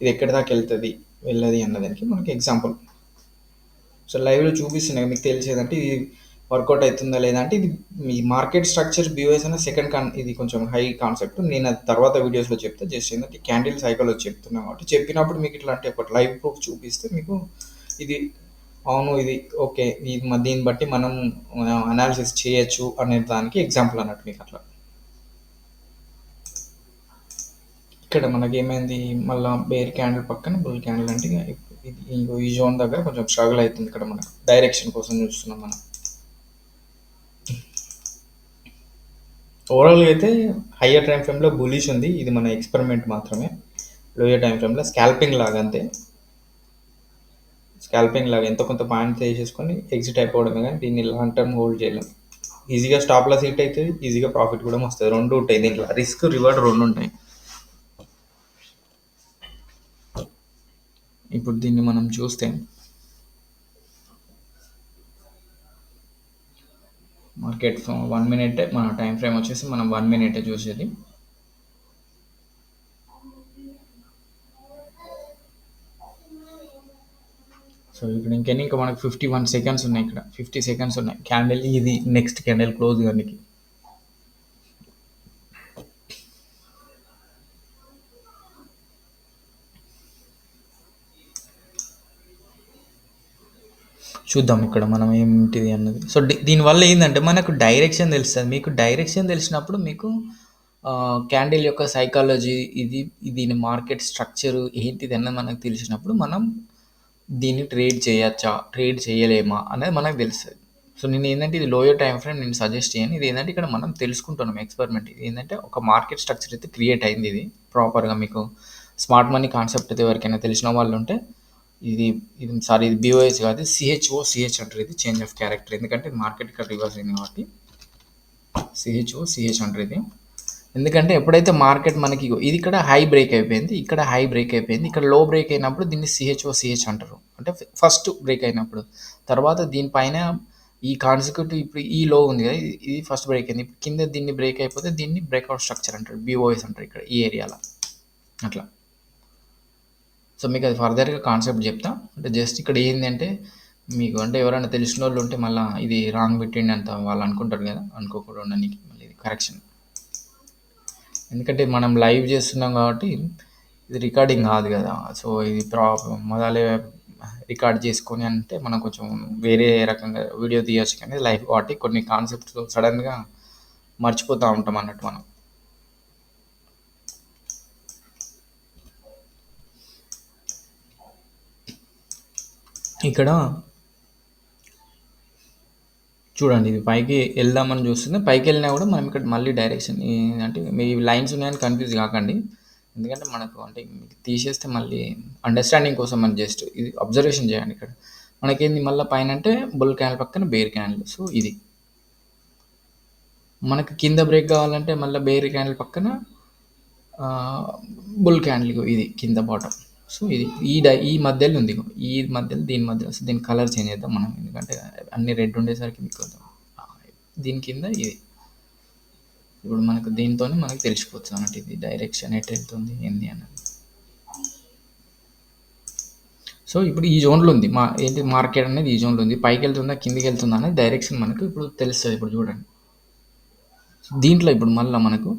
ఇది ఎక్కడి దాకా వెళ్తుంది వెళ్ళది అన్నదానికి మనకి ఎగ్జాంపుల్. సో లైవ్లో చూపిస్తున్నాయి మీకు తెలిసేదంటే ఇది వర్కౌట్ అవుతుందా లేదా అంటే ఇది మీ మార్కెట్ స్ట్రక్చర్ బిఓఎస్ అనే సెకండ్ ఇది కొంచెం హై కాన్సెప్ట్ నేను అది తర్వాత వీడియోస్లో చెప్తే జస్ట్ ఏంటంటే క్యాండిల్ సైకాలజీ చెప్తున్నాను కాబట్టి చెప్పినప్పుడు మీకు ఇట్లాంటి ఒక లైవ్ ప్రూఫ్ చూపిస్తే మీకు ఇది అవును ఇది ఓకే దీన్ని బట్టి మనం అనాలిసిస్ చేయొచ్చు అనే దానికి ఎగ్జాంపుల్ అన్నట్టు మీకు అట్లా. ఇక్కడ మనకి ఏమైంది మళ్ళీ బేర్ క్యాండిల్ పక్కన బుల్ క్యాండిల్ అంటే ఈ జోన్ దగ్గర కొంచెం స్ట్రగుల్ అవుతుంది. ఇక్కడ మనకు డైరెక్షన్ కోసం చూస్తున్నాం మనం. ఓవరాల్గా అయితే హయ్యర్ టైం ఫ్రేమ్లో బులిష్ ఉంది. ఇది మన ఎక్స్పెరిమెంట్ మాత్రమే లోయర్ టైం ఫ్రేమ్లో స్కాల్పింగ్ లాగా అంతే. స్కాల్పింగ్ లాగా ఎంతో కొంత పాయింట్స్ వేసేసుకొని ఎగ్జిట్ అయిపోవడమే, కానీ దీన్ని లాంగ్ టర్మ్ హోల్డ్ చేయలేం. ఈజీగా స్టాప్ లాస్ హిట్ అవుతుంది, ఈజీగా ప్రాఫిట్ కూడా వస్తుంది. రెండు ఉంటాయి దీంట్లో, రిస్క్ రివార్డ్ రెండు ఉంటాయి. ఇప్పుడు దీన్ని మనం చూస్తే మార్కెట్ 1 మినిట్, మన టైం ఫ్రేమ్ వచ్చేసి మనం 1 మినిట్ చూసేది. సో ఇక్కడ ఇంకా మనకు 51 సెకండ్స్ ఉన్నాయి, ఇక్కడ 50 సెకండ్స్ ఉన్నాయి క్యాండిల్, ఇది నెక్స్ట్ క్యాండిల్ క్లోజ్ కానీ. చూద్దాం ఇక్కడ మనం ఏంటిది అన్నది. సో దీనివల్ల ఏంటంటే మనకు డైరెక్షన్ తెలుస్తుంది. మీకు డైరెక్షన్ తెలిసినప్పుడు మీకు క్యాండిల్ యొక్క సైకాలజీ, దీని మార్కెట్ స్ట్రక్చర్ ఏంటిది అన్నది మనకు తెలిసినప్పుడు మనం దీన్ని ట్రేడ్ చేయొచ్చా, ట్రేడ్ చేయలేమా అనేది మనకు తెలుస్తుంది. సో నేను ఏంటంటే ఇది లోయర్ టైం ఫ్రేమ్ నేను సజెస్ట్ చేయను. ఇది ఏంటంటే ఇక్కడ మనం తెలుసుకుంటున్నాం ఎక్స్పెరిమెంట్. ఇది ఏంటంటే ఒక మార్కెట్ స్ట్రక్చర్ అయితే క్రియేట్ అయింది. ఇది ప్రాపర్గా మీకు స్మార్ట్ మనీ కాన్సెప్ట్ అయితే ఎవరికైనా తెలిసిన వాళ్ళు ఉంటే, ఇది బిఓఎస్ కాదు, సిహెచ్ అంటారు. ఇది చేంజ్ ఆఫ్ క్యారెక్టర్, ఎందుకంటే మార్కెట్ ఇక్కడ రివర్స్ అయింది కాబట్టి సిహెచ్ అంటారు ఇది. ఎందుకంటే ఎప్పుడైతే మార్కెట్ మనకి ఇది ఇక్కడ హై బ్రేక్ అయిపోయింది, ఇక్కడ హై బ్రేక్ అయిపోయింది, ఇక్కడ లో బ్రేక్ అయినప్పుడు దీన్ని సిహెచ్ అంటారు. అంటే ఫస్ట్ బ్రేక్ అయినప్పుడు, తర్వాత దీనిపైన ఈ కాన్సిక్యూటివ్ ఇప్పుడు ఈ లో ఉంది కదా, ఇది ఫస్ట్ బ్రేక్ అయింది, కింద దీన్ని బ్రేక్ అయిపోతే దీన్ని బ్రేక్అవుట్ స్ట్రక్చర్ అంటారు, బిఓఎస్ అంటారు ఇక్కడ ఈ ఏరియాలో అట్లా. సో మీకు అది ఫర్దర్గా కాన్సెప్ట్ చెప్తా. అంటే జస్ట్ ఇక్కడ ఏంటంటే మీకు అంటే ఎవరైనా తెలిసిన వాళ్ళు ఉంటే మళ్ళీ ఇది రాంగ్ పెట్టిండి అంత వాళ్ళు అనుకుంటారు కదా, అనుకోకుండా ఉండడానికి మళ్ళీ ఇది కరెక్షన్. ఎందుకంటే మనం లైవ్ చేస్తున్నాం కాబట్టి ఇది రికార్డింగ్ కాదు కదా. సో ఇది మొదలే రికార్డ్ చేసుకొని అంటే మనం కొంచెం వేరే రకంగా వీడియో తీయచ్చు, కానీ లైవ్ కాబట్టి కొన్ని కాన్సెప్ట్స్ సడన్గా మర్చిపోతూ ఉంటాం అన్నట్టు మనం. ఇక్కడ చూడండి, ఇది పైకి వెళ్దామని చూస్తుంది, పైకి వెళ్ళినా కూడా మనం ఇక్కడ మళ్ళీ డైరెక్షన్ అంటే మీ లైన్స్ ఉన్నాయని కన్ఫ్యూజ్ కాకండి. ఎందుకంటే మనకు అంటే మీకు తీసేస్తే మళ్ళీ అండర్స్టాండింగ్ కోసం మనం జస్ట్ ఇది అబ్జర్వేషన్ చేయండి. ఇక్కడ మనకేంది మళ్ళీ పైన అంటే బుల్ క్యాండిల్ పక్కన బేర్ క్యాండిల్. సో ఇది మనకు కింద బ్రేక్ కావాలంటే మళ్ళీ బేర్ క్యాండిల్ పక్కన బుల్ క్యాండిల్, ఇది కింద బాటమ్. సో ఇది ఈ మధ్యలో ఉంది, ఈ మధ్యలో దీని మధ్యలో. సో దీని కలర్ చేంజ్ చేద్దాం మనం, ఎందుకంటే అన్ని రెడ్ ఉండేసరికి మీకు దీని కింద ఇది. ఇప్పుడు మనకు దీంతో మనకు తెలిసిపోతుంది అన్నట్టు ఇది డైరెక్షన్ ఎట్ వెళ్తుంది ఏంది అన్నది. సో ఇప్పుడు ఈ జోన్లో ఉంది ఏంటి మార్కెట్ అనేది, ఈ జోన్లో ఉంది. పైకి వెళ్తుందా కిందికి వెళ్తుందా అనేది డైరెక్షన్ మనకు ఇప్పుడు తెలుస్తుంది. ఇప్పుడు చూడండి దీంట్లో ఇప్పుడు మళ్ళీ మనకు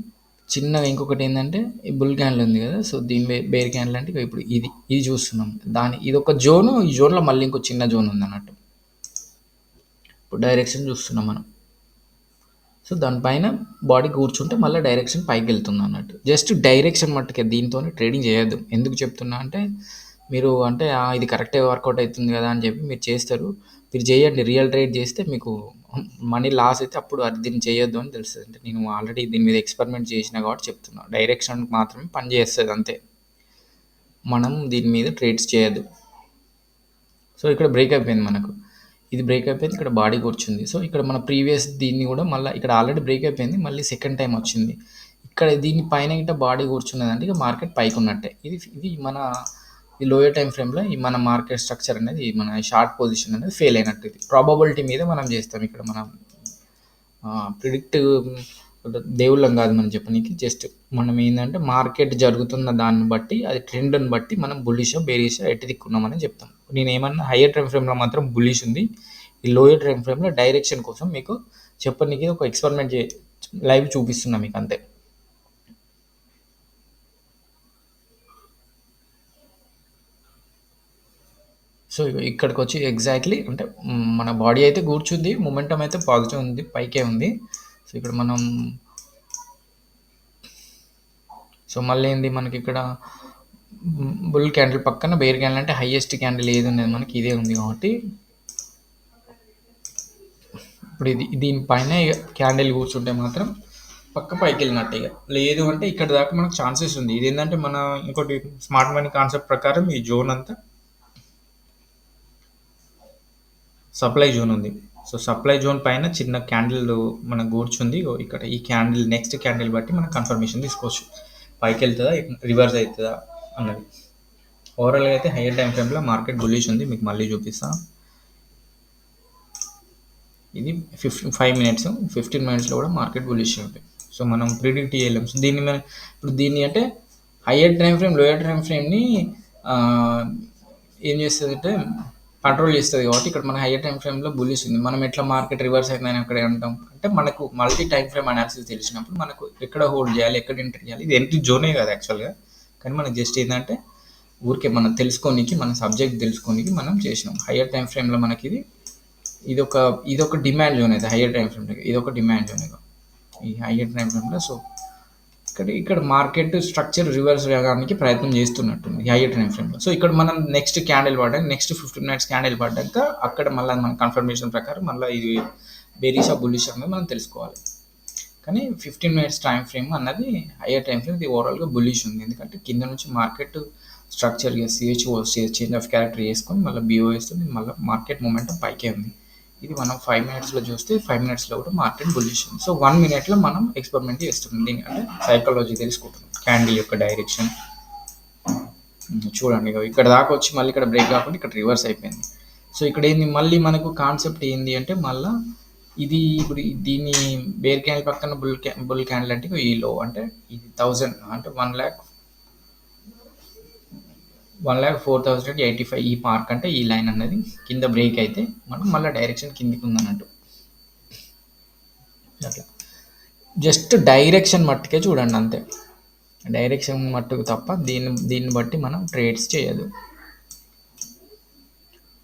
చిన్నగా ఇంకొకటి ఏంటంటే ఈ బుల్ క్యాండిల్ ఉంది కదా, సో దీని బేర్ క్యాండిల్ అంటే ఇప్పుడు ఇది చూస్తున్నాం. ఇది ఒక జోను, ఈ జోన్లో మళ్ళీ ఇంకో చిన్న జోన్ ఉంది అన్నట్టు. ఇప్పుడు డైరెక్షన్ చూస్తున్నాం మనం. సో దానిపైన బాడీ కూర్చుంటే మళ్ళీ డైరెక్షన్ పైకి వెళ్తుంది అన్నట్టు. జస్ట్ డైరెక్షన్ మట్టుకే, దీంతో ట్రేడింగ్ చేయొద్దు. ఎందుకు చెప్తున్నా అంటే మీరు అంటే ఇది కరెక్టే వర్కౌట్ అవుతుంది కదా అని చెప్పి మీరు చేస్తారు. మీరు చేయండి, రియల్ ట్రేడ్ చేస్తే మీకు మనీ లాస్ అయితే అప్పుడు అది దీన్ని చేయొద్దు అని తెలుస్తుంది. అంటే నేను ఆల్రెడీ దీని మీద ఎక్స్పెరిమెంట్ చేసిన కాబట్టి చెప్తున్నా. డైరెక్షన్ మాత్రమే పని చేస్తుంది అంతే, మనం దీని మీద ట్రేడ్స్ చేయొద్దు. సో ఇక్కడ బ్రేక్ అయిపోయింది మనకు, ఇది బ్రేక్ అయిపోయింది, ఇక్కడ బాడీ కూర్చుంది. సో ఇక్కడ మన ప్రీవియస్ దీన్ని కూడా మళ్ళీ ఇక్కడ ఆల్రెడీ బ్రేక్ అయిపోయింది, మళ్ళీ సెకండ్ టైం వచ్చింది. ఇక్కడ దీని పైన ఇట్లా బాడీ కూర్చున్నదంటే ఇక మార్కెట్ పైకి ఉన్నట్టే. ఇది మన ఈ లోయర్ టైం ఫ్రేమ్లో ఈ మన మార్కెట్ స్ట్రక్చర్ అనేది, మన షార్ట్ పొజిషన్ అనేది ఫెయిల్ అయినట్టు. ఇది ప్రాబబిలిటీ మీద మనం చేస్తాం. ఇక్కడ మనం ప్రిడిక్ట్ దేవుళ్ళం కాదు మనం చెప్పనీకి. జస్ట్ మనం ఏంటంటే మార్కెట్ జరుగుతున్న దాన్ని బట్టి, అది ట్రెండ్ని బట్టి మనం బుల్లిషా బేరిషా ఎటు దిక్కున్నామని చెప్తాం. నేను ఏమన్నా హయ్యర్ టైం ఫ్రేమ్లో మాత్రం బుల్లిష్ ఉంది, ఈ లోయర్ టైం ఫ్రేమ్లో డైరెక్షన్ కోసం మీకు చెప్పనీకి ఒక ఎక్స్పెరిమెంట్ లైవ్ చూపిస్తున్నా మీకు అంతే. సో ఇక్కడికి వచ్చి ఎగ్జాక్ట్లీ అంటే మన బాడీ అయితే కూర్చుంది, మొమెంటం అయితే పాజిటివ్ ఉంది, పైకే ఉంది. సో ఇక్కడ మనం మళ్ళీ ఏంది మనకి ఇక్కడ బుల్ క్యాండిల్ పక్కన బేర్ క్యాండిల్ అంటే హైయెస్ట్ క్యాండిల్ ఏది ఉన్నది మనకి ఇదే ఉంది కాబట్టి ఇప్పుడు దీనిపైన క్యాండిల్ కూర్చుంటే మాత్రం పక్క పైకి వెళ్ళినట్టు. ఇక లేదు అంటే ఇక్కడ దాకా మనకు ఛాన్సెస్ ఉంది. ఇదేంటంటే మన ఇంకోటి స్మార్ట్ మనీ కాన్సెప్ట్ ప్రకారం ఈ జోన్ అంతా సప్లై జోన్ ఉంది. సో, సప్లై జోన్ పైన చిన్న క్యాండిల్ మనకు కూర్చుంది. ఇగో ఇక్కడ ఈ క్యాండిల్ నెక్స్ట్ క్యాండిల్ బట్టి మనం కన్ఫర్మేషన్ తీసుకోవచ్చు. పైకెళ్తదా? రివర్స్ అయితదా? అన్నది. ఓవరాల్‌గా అయితే హైయర్ టైమ్ ఫ్రేమ్‌లో మార్కెట్ బుల్లిష్ ఉంది. మీకు మళ్ళీ చూపిస్తా. ఇది 5 మినిట్స్. 15 మినిట్స్‌లో కూడా మార్కెట్ బుల్లిష్ ఉంది. సో, మనం ప్రిడిక్ట్ చేయలేం. సో, దీన్ని మనం ఇప్పుడు దీన్ని అంటే higher time frame, lower time ఫ్రేమ్‌ని ఆహ్, ఏం చేస్తదంటే కంట్రోల్ చేస్తది కాబట్టి ఇక్కడ మన హైయర్ టైమ్ ఫ్రేమ్‌లో బుల్లిష్ ఉంది. మనం ఎట్లా మార్కెట్ రివర్స్ అయిందని ఎక్కడ అంటాం? అంటే మనకు మల్టీ టైమ్ ఫ్రేమ్ అనాలిసిస్ తెలిసినప్పుడు మనకు ఎక్కడ హోల్డ్ చేయాలి? ఎక్కడ ఎంటర్ చేయాలి? ఇది ఎంట్రీ జోనే కాదు యాక్చువల్‌గా. కానీ మనకు జస్ట్ ఏందంటే ఊరికే మనం తెలుసుకోనీకి, మన సబ్జెక్ట్ తెలుసుకోనీకి మనం చేసినాం. హైయర్ టైమ్ ఫ్రేమ్‌లో మనకిది ఇదొక ఇదొక డిమాండ్ జోన్ అయితే హైయర్ టైమ్ ఫ్రేమ్ ఇదొక డిమాండ్ జోన్ ఇక ఈ హైయర్ టైమ్ ఫ్రేమ్లో. సో ఇక్కడ మార్కెట్ స్ట్రక్చర్ రివర్స్ అవ్వడానికి ప్రయత్నం చేస్తున్నట్టుంది హైయర్ టైమ్ ఫ్రేమ్లో. సో ఇక్కడ మనం నెక్స్ట్ క్యాండిల్ పడ్డాక నెక్స్ట్ 15 మినిట్స్ క్యాండిల్ పడ్డాక అక్కడ మళ్ళీ మన కన్ఫర్మేషన్ ప్రకారం మళ్ళీ ఇది బేరీషా బుల్లిష్ అనేది మనం తెలుసుకోవాలి. కానీ 15 మినిట్స్ టైం ఫ్రేమ్ అన్నది హైయర్ టైం ఫ్రేమ్ ఇది ఓవరాల్గా బుల్లిష్ ఉంది. ఎందుకంటే కింద నుంచి market structure CHO change of character చేసుకొని మళ్ళీ బిఓ వేస్తుంది, మళ్ళీ మార్కెట్ మూమెంటం పైకే ఉంది. ఇది మనం 5 మినిట్స్లో చూస్తే 5 మినిట్స్లో కూడా మార్కెట్ బుల్లిష్ ఉంది. సో 1 మినిట్లో మనం ఎక్స్పెరిమెంట్ చేస్తున్నాం దీని అంటే సైకాలజీ తెలుసుకుంటున్నాం క్యాండిల్ యొక్క డైరెక్షన్. చూడండి ఇక్కడ దాకా వచ్చి మళ్ళీ ఇక్కడ బ్రేక్ కాకుండా ఇక్కడ రివర్స్ అయిపోయింది. సో ఇక్కడ ఏంది మళ్ళీ మనకు కాన్సెప్ట్ ఏంది అంటే మళ్ళీ ఇది ఇప్పుడు దీన్ని బేర్ క్యాండిల్ పక్కన బుల్ క్యాండిల్ అంటే ఈ లో అంటే ఇది 1000 అంటే 1,04,085 ఈ మార్క్ అంటే ఈ లైన్ అనేది కింద బ్రేక్ అయితే మనం మళ్ళీ డైరెక్షన్ కిందికి ఉందన్నట్టు. అట్లా జస్ట్ డైరెక్షన్ మట్టుకే చూడండి అంతే, డైరెక్షన్ మట్టుకు తప్ప దీన్ని బట్టి మనం ట్రేడ్స్ చేయదు.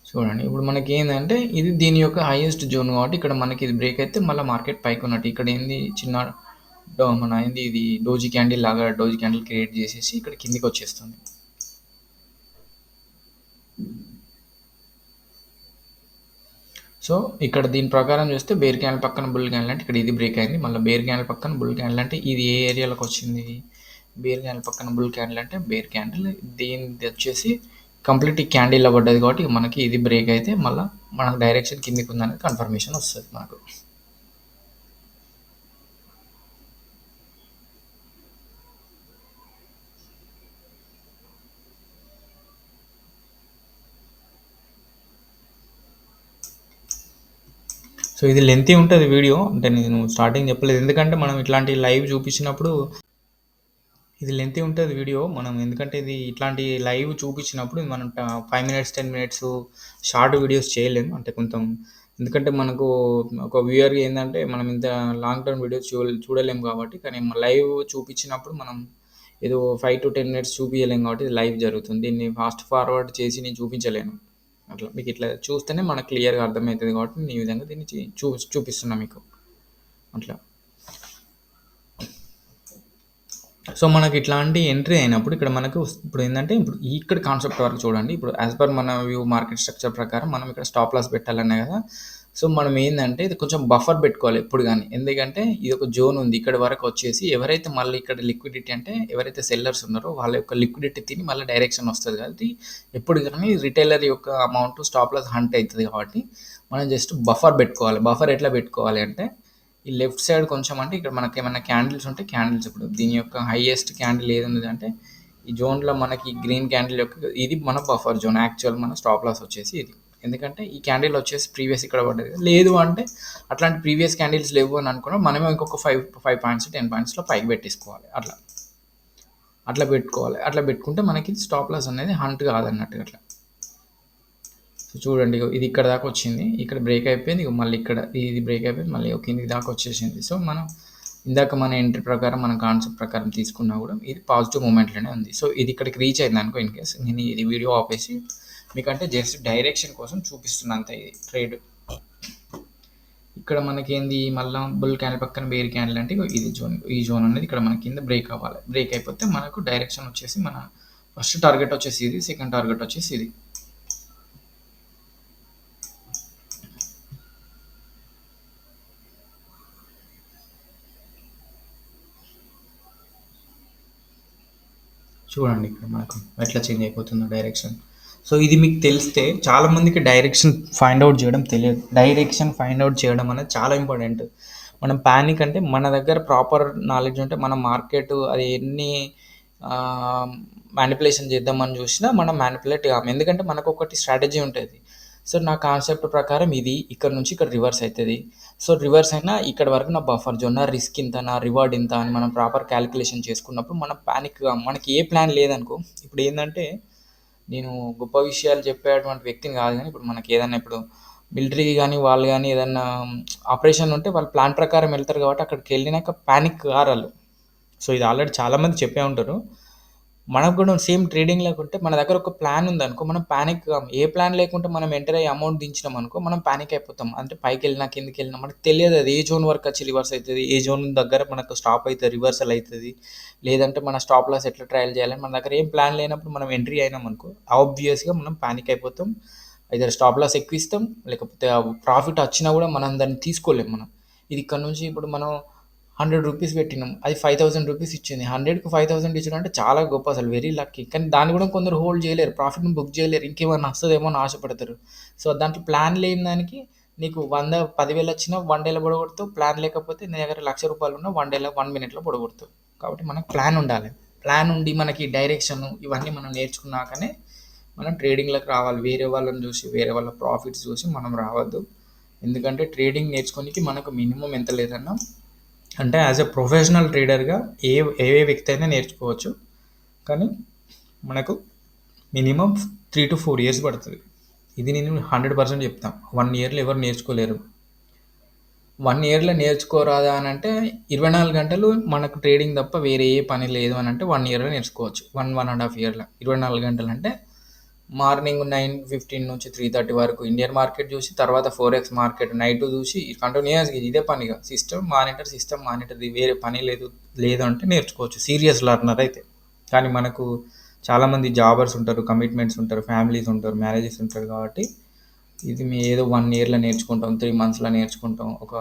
చూడండి ఇప్పుడు మనకి ఏంటంటే ఇది దీని యొక్క హైయెస్ట్ జోన్ కాబట్టి ఇక్కడ మనకి ఇది బ్రేక్ అయితే మళ్ళీ మార్కెట్ పైకి ఉన్నట్టు. ఇక్కడ ఏంది చిన్న మన ఏంది ఇది డోజీ క్యాండిల్ లాగా డోజీ క్యాండిల్ క్రియేట్ చేసేసి ఇక్కడ కిందికి వచ్చేస్తుంది. సో ఇక్కడ దీని ప్రకారం చూస్తే బేర్ క్యాండిల్ పక్కన బుల్ క్యాండిల్ అంటే ఇక్కడ ఇది బ్రేక్ అయింది. మళ్ళీ బేర్ క్యాండిల్ పక్కన బుల్ క్యాండిల్ అంటే ఇది ఏ ఏరియాలోకి వచ్చింది? బేర్ క్యాండిల్ పక్కన బుల్ క్యాండిల్ అంటే బేర్ క్యాండిల్ దీనిది వచ్చేసి కంప్లీట్ ఈ క్యాండిల్ పడ్డది కాబట్టి మనకి ఇది బ్రేక్ అయితే మళ్ళీ మనకు డైరెక్షన్ కిందికి ఉందనేది కన్ఫర్మేషన్ వస్తుంది మనకు. సో ఇది లెంతీ ఉంటుంది వీడియో, అంటే నేను స్టార్టింగ్ చెప్పలేదు ఎందుకంటే మనం ఇట్లాంటి లైవ్ చూపించినప్పుడు ఇది లెంతీ ఉంటుంది వీడియో. మనం ఎందుకంటే ఇది ఇట్లాంటి లైవ్ చూపించినప్పుడు మనం 5 మినిట్స్ 10 మినిట్స్ షార్ట్ వీడియోస్ చేయలేము. అంటే కొంచెం ఎందుకంటే మనకు ఒక వ్యూయర్కి ఏంటంటే మనం ఇంత లాంగ్ టర్మ్ వీడియోస్ చూడలేము కాబట్టి. కానీ లైవ్ చూపించినప్పుడు మనం ఏదో 5 to 10 మినిట్స్ చూపించలేము కాబట్టి ఇది లైవ్ జరుగుతుంది. దీన్ని ఫాస్ట్ ఫార్వర్డ్ చేసి నేను చూపించలేను. అట్లా మీకు ఇట్లా చూస్తేనే మనకు క్లియర్గా అర్థమవుతుంది కాబట్టి నేను ఈ విధంగా దీన్ని చూపిస్తున్నా మీకు అట్లా. సో మనకి ఇట్లాంటి ఎంట్రీ అయినప్పుడు ఇక్కడ మనకు ఇప్పుడు ఏంటంటే ఇప్పుడు ఇక్కడ కాన్సెప్ట్ వరకు చూడండి. ఇప్పుడు యాజ్ పర్ మన వ్యూ మార్కెట్ స్ట్రక్చర్ ప్రకారం మనం ఇక్కడ స్టాప్ లాస్ పెట్టాలనే కదా. సో మనం ఏంటంటే ఇది కొంచెం బఫర్ పెట్టుకోవాలి ఎప్పుడు కానీ. ఎందుకంటే ఇది ఒక జోన్ ఉంది ఇక్కడ వరకు వచ్చేసి ఎవరైతే మళ్ళీ ఇక్కడ లిక్విడిటీ అంటే ఎవరైతే సెల్లర్స్ ఉన్నారో వాళ్ళ యొక్క లిక్విడిటీ తిని మళ్ళీ డైరెక్షన్ వస్తుంది కాబట్టి ఎప్పుడు కానీ రిటైలర్ యొక్క అమౌంట్ స్టాప్ లాస్ హంట్ అవుతుంది కాబట్టి మనం జస్ట్ బఫర్ పెట్టుకోవాలి. బఫర్ ఎట్లా పెట్టుకోవాలి అంటే ఈ లెఫ్ట్ సైడ్ కొంచెం అంటే ఇక్కడ మనకి ఏమైనా క్యాండిల్స్ ఉంటే క్యాండిల్స్ ఇప్పుడు దీని యొక్క హైయెస్ట్ క్యాండిల్ ఏది ఉంది అంటే ఈ జోన్లో మనకి గ్రీన్ క్యాండిల్ యొక్క ఇది మన బఫర్ జోన్. యాక్చువల్ మన స్టాప్ లాస్ వచ్చేసి ఇది. ఎందుకంటే ఈ క్యాండిల్ వచ్చేసి ప్రీవియస్ ఇక్కడ పడ్డది లేదు అంటే అట్లాంటి ప్రీవియస్ క్యాండిల్స్ లేవు అని అనుకున్నాం మనమే ఇంకొక 5 పాయింట్స్ 10 పాయింట్స్లో పైకి పెట్టేసుకోవాలి. అట్లా పెట్టుకోవాలి. అట్లా పెట్టుకుంటే మనకి స్టాప్ లాస్ అనేది హంట్ కాదన్నట్టు అట్లా. సో చూడండి ఇది ఇక్కడ దాకా వచ్చింది, ఇక్కడ బ్రేక్ అయిపోయింది, మళ్ళీ ఇక్కడ ఇది బ్రేక్ అయిపోయింది, మళ్ళీ కిందికి దాకా వచ్చేసింది. సో మనం ఇందాక మన ఎంట్రీ ప్రకారం మన కాన్సెప్ట్ ప్రకారం తీసుకున్నా కూడా ఇది పాజిటివ్ మూమెంట్లోనే ఉంది. సో ఇది ఇక్కడికి రీచ్ అయింది అనుకో ఇన్ కేస్ నేను ఇది వీడియో ఆపేసి మీకంటే జస్ట్ డైరెక్షన్ కోసం చూపిస్తున్నా అంత. ఇది ట్రేడ్ ఇక్కడ మనకేంది మళ్ళీ బుల్ క్యాండిల్ పక్కన బేర్ క్యాండిల్ అంటే ఇది జోన్. ఈ జోన్ అనేది ఇక్కడ మన కింద బ్రేక్ అవ్వాలి. బ్రేక్ అయిపోతే మనకు డైరెక్షన్ వచ్చేసి మన ఫస్ట్ టార్గెట్ వచ్చేసి ఇది, సెకండ్ టార్గెట్ వచ్చేసి ఇది. చూడండి ఇక్కడ మనకు ఎట్లా చేంజ్ అయిపోతుందో డైరెక్షన్. సో ఇది మీకు తెలిస్తే చాలామందికి డైరెక్షన్ ఫైండ్ అవుట్ చేయడం తెలియదు. డైరెక్షన్ ఫైండ్ అవుట్ చేయడం అనేది చాలా ఇంపార్టెంట్. మనం పానిక్ అంటే మన దగ్గర ప్రాపర్ నాలెడ్జ్ ఉంటే మనం మార్కెట్ అది ఎన్ని మ్యానిపులేషన్ చేద్దామని చూసినా మనం మ్యానిపులేట్ కాము. ఎందుకంటే మనకు ఒకటి స్ట్రాటజీ ఉంటుంది. సో నా కాన్సెప్ట్ ప్రకారం ఇది ఇక్కడ నుంచి ఇక్కడ రివర్స్ అవుతుంది. సో రివర్స్ అయినా ఇక్కడ వరకు నా బఫర్ జోన్, నా రిస్క్ ఇంత, నా రివార్డ్ ఇంత అని మనం ప్రాపర్ క్యాలిక్యులేషన్ చేసుకున్నప్పుడు మనం పానిక్ మనకి ఏ ప్లాన్ లేదనుకో. ఇప్పుడు ఏంటంటే నేను గొప్ప విషయాలు చెప్పేటువంటి వ్యక్తిని కాదు కానీ ఇప్పుడు మనకి ఏదైనా ఇప్పుడు మిలిటరీ కానీ వాళ్ళు కానీ ఏదన్నా ఆపరేషన్ ఉంటే వాళ్ళు ప్లాన్ ప్రకారం వెళ్తారు కాబట్టి అక్కడికి వెళ్ళినాక ప్యానిక్ కారాలు. సో ఇది ఆల్రెడీ చాలామంది చెప్పే ఉంటారు. మనకు కూడా సేమ్ ట్రేడింగ్ లేకుంటే మన దగ్గర ఒక ప్లాన్ ఉందనుకో మనం ప్యానిక్ కాము. ఏ ప్లాన్ లేకుంటే మనం ఎంటర్ అయ్యి అమౌంట్ దించినాం అనుకో మనం ప్యానిక్ అయిపోతాం. అంటే పైకి వెళ్ళినా కిందకి వెళ్ళినా మనకు తెలియదు అది ఏ జోన్ వరకు వచ్చి రివర్స్ అవుతుంది, ఏ జోన్ దగ్గర మనకు స్టాప్ అవుతుంది, రివర్సల్ అవుతుంది, లేదంటే మన స్టాప్ లాస్ ఎట్లా ట్రయల్ చేయాలని మన దగ్గర ఏం ప్లాన్ లేనప్పుడు మనం ఎంట్రీ అయినాం అనుకో ఆబ్వియస్గా మనం ప్యానిక్ అయిపోతాం. అయితే స్టాప్ లాస్ ఎక్కువ ఇస్తాం, లేకపోతే ప్రాఫిట్ వచ్చినా కూడా మనం దాన్ని తీసుకోలేం. మనం ఇది ఇక్కడ నుంచి ఇప్పుడు మనం 100 రూపీస్ పెట్టినాం, అది 5000 రూపీస్ ఇచ్చింది. 100కి 5000 ఇచ్చడం అంటే చాలా గొప్ప, అసలు వెరీ లక్కీ. కానీ దాన్ని కూడా కొందరు హోల్డ్ చేయలేరు, ప్రాఫిట్ని బుక్ చేయలేరు, ఇంకేమన్నా వస్తుందేమో అని ఆశపడతారు. సో దాంట్లో ప్లాన్ లేని దానికి నీకు 100 10,000 వచ్చినా 1 డేలో పొడగొడతావు. ప్లాన్ లేకపోతే నీ దగ్గర ₹1,00,000 ఉన్నా 1 మినిట్లో పొడగొడతావు. కాబట్టి మనకు ప్లాన్ ఉండాలి. ప్లాన్ ఉండి మనకి డైరెక్షన్ ఇవన్నీ మనం నేర్చుకున్నాకనే మనం ట్రేడింగ్లోకి రావాలి. వేరే వాళ్ళని చూసి వేరే వాళ్ళ ప్రాఫిట్స్ చూసి మనం రావద్దు. ఎందుకంటే ట్రేడింగ్ నేర్చుకోనికి మనకు మినిమం ఎంత లేదన్నా అంటే యాజ్ ఎ ప్రొఫెషనల్ ట్రేడర్గా ఏ వ్యక్తి అయినా నేర్చుకోవచ్చు. కానీ మనకు మినిమం 3 to 4 years పడుతుంది. ఇది నేను 100% చెప్తాను. 1 yearలో ఎవరు నేర్చుకోలేరు. 1 yearలో నేర్చుకోరాదా అని అంటే 24 గంటలు మనకు ట్రేడింగ్ తప్ప వేరే ఏ పని లేదు అని అంటే 1 yearలో నేర్చుకోవచ్చు. 1.5 yearలో 24 గంటలు అంటే మార్నింగ్ 9:15 నుంచి 3:30 వరకు ఇండియన్ మార్కెట్ చూసి, తర్వాత ఫోరెక్స్ మార్కెట్ నైట్ చూసి కంటిన్యూస్గా ఇదే పనిగా సిస్టమ్ మానిటర్ వేరే పని లేదు అంటే నేర్చుకోవచ్చు సీరియస్ లర్నర్ అయితే. కానీ మనకు చాలామంది జాబర్స్ ఉంటారు, కమిట్మెంట్స్ ఉంటారు, ఫ్యామిలీస్ ఉంటారు, మ్యారేజెస్ ఉంటారు. కాబట్టి ఇది మేము ఏదో 1 yearలో నేర్చుకుంటాం, 3 monthsలో నేర్చుకుంటాం, ఒక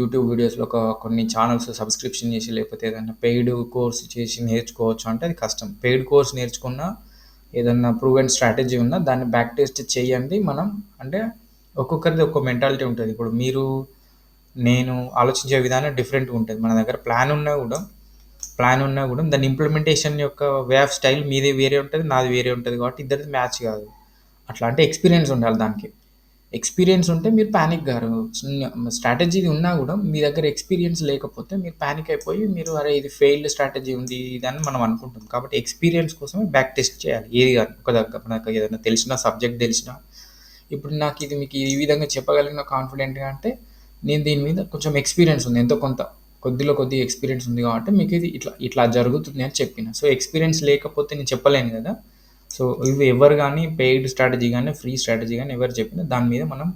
యూట్యూబ్ వీడియోస్లో కొన్ని ఛానల్స్ సబ్స్క్రిప్షన్ చేసి లేకపోతే ఏదైనా పెయిడ్ కోర్స్ చేసి నేర్చుకోవచ్చు అంటే అది కష్టం. పెయిడ్ కోర్స్ నేర్చుకున్నా ఏదన్నా ప్రూవెన్ స్ట్రాటజీ ఉన్నా దాన్ని బ్యాక్ టెస్ట్ చేయండి. మనం అంటే ఒక్కొక్కరిది ఒక్కో మెంటాలిటీ ఉంటుంది. ఇప్పుడు నేను ఆలోచించే విధానం డిఫరెంట్గా ఉంటుంది. మన దగ్గర ప్లాన్ ఉన్నా కూడా దాని ఇంప్లిమెంటేషన్ యొక్క వే ఆఫ్ స్టైల్ మీదే వేరే ఉంటుంది, నాది వేరే ఉంటుంది. కాబట్టి ఇద్దరిది మ్యాచ్ కాదు. అట్లా అంటే ఎక్స్పీరియన్స్ ఉండాలి. దానికి ఎక్స్పీరియన్స్ ఉంటే మీరు ప్యానిక్ గారు. స్ట్రాటజీ ఉన్నా కూడా మీ దగ్గర ఎక్స్పీరియన్స్ లేకపోతే మీరు ప్యానిక్ అయిపోయి మీరు అరే ఇది ఫెయిల్డ్ స్ట్రాటజీ ఉంది ఇదని మనం అనుకుంటాం. కాబట్టి ఎక్స్పీరియన్స్ కోసమే బ్యాక్ టెస్ట్ చేయాలి ఏది కాదు. ఒక దగ్గర మనకు ఏదైనా తెలిసిన సబ్జెక్ట్ తెలిసినా ఇప్పుడు నాకు ఇది మీకు ఈ విధంగా చెప్పగలిగిన కాన్ఫిడెంట్గా అంటే నేను దీని మీద కొంచెం ఎక్స్పీరియన్స్ ఉంది, ఎంతో కొద్ది ఎక్స్పీరియన్స్ ఉంది కాబట్టి మీకు ఇది ఇట్లా జరుగుతుంది అని చెప్పిన. సో ఎక్స్పీరియన్స్ లేకపోతే నేను చెప్పలేను కదా. సో ఇవి ఎవరు కానీ పెయిడ్ స్ట్రాటజీ కానీ ఫ్రీ స్ట్రాటజీ కానీ ఎవరు చెప్పినా దాని మీద మనం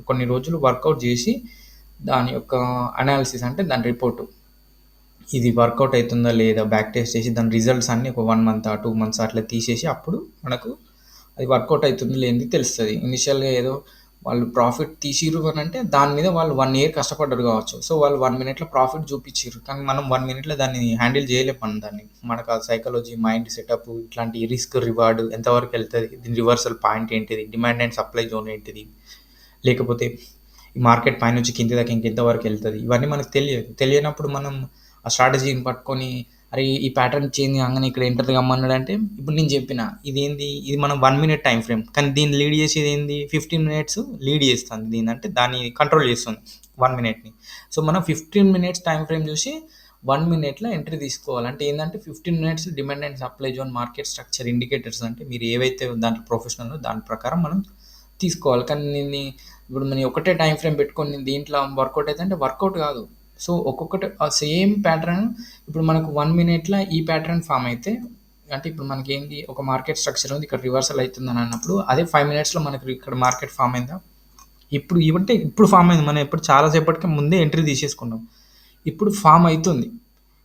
కొన్ని రోజులు వర్కౌట్ చేసి దాని యొక్క అనాలిసిస్ అంటే దాని రిపోర్టు ఇది వర్కౌట్ అవుతుందా లేదా బ్యాక్ టెస్ట్ చేసి దాని రిజల్ట్స్ అన్నీ ఒక 1 month 2 months అట్లా తీసేసి అప్పుడు మనకు అది వర్కౌట్ అవుతుంది లేనిది తెలుస్తుంది. ఇనిషియల్గా ఏదో వాళ్ళు ప్రాఫిట్ తీసిర్రు అని అంటే దాని మీద వాళ్ళు 1 year కష్టపడ్డారు కావచ్చు. సో వాళ్ళు 1 minute ప్రాఫిట్ చూపించారు, కానీ మనం 1 minute దాన్ని హ్యాండిల్ చేయలేము. దాన్ని మనకు ఆ సైకాలజీ, మైండ్ సెటప్, ఇట్లాంటి రిస్క్ రివార్డ్ ఎంతవరకు వెళ్తుంది, దీని రివర్సల్ పాయింట్ ఏంటిది, డిమాండ్ అండ్ సప్లై జోన్ ఏంటిది, లేకపోతే ఈ మార్కెట్ పై నుంచి కింద దాకా ఇంకెంతవరకు వెళ్తుంది, ఇవన్నీ మనకు తెలియనప్పుడు మనం ఆ స్ట్రాటజీని పట్టుకొని అరే ఈ ప్యాటర్న్ చేంజ్ కాగానే ఇక్కడ ఎంటర్ కమ్మన్నాడు అంటే ఇప్పుడు నేను చెప్పిన ఇది మనం 1 minute టైం ఫ్రేమ్, కానీ దీన్ని లీడ్ చేసేది ఏంది 15 minutes లీడ్ చేస్తుంది. దీని అంటే దాన్ని కంట్రోల్ చేస్తుంది 1 minuteని. సో మనం 15 minutes టైం ఫ్రేమ్ చూసి 1 minuteలో ఎంట్రీ తీసుకోవాలంటే ఏంటంటే 15 minutes demand and supply zone, market structure indicators అంటే మీరు ఏవైతే దాంట్లో ప్రొఫెషనల్ దాని ప్రకారం మనం తీసుకోవాలి. కానీ నేను ఇప్పుడు మనం ఒకటే టైం ఫ్రేమ్ పెట్టుకొని నేను దీంట్లో వర్కౌట్ అయితే అంటే వర్కౌట్ కాదు. సో ఒక్కొక్కటి ఆ సేమ్ ప్యాటర్న్ ఇప్పుడు మనకు 1 minuteలో ఈ ప్యాటర్న్ ఫామ్ అయితే అంటే ఇప్పుడు మనకి ఏంటి ఒక మార్కెట్ స్ట్రక్చర్ ఉంది, ఇక్కడ రివర్సల్ అవుతుందని అన్నప్పుడు అదే 5 minutesలో మనకి ఇక్కడ మార్కెట్ ఫామ్ అయిందా, ఇప్పుడు ఫామ్ అయింది. మనం ఎప్పుడు చాలాసేపటికి ముందే ఎంట్రీ తీసేసుకున్నాం, ఇప్పుడు ఫామ్ అవుతుంది.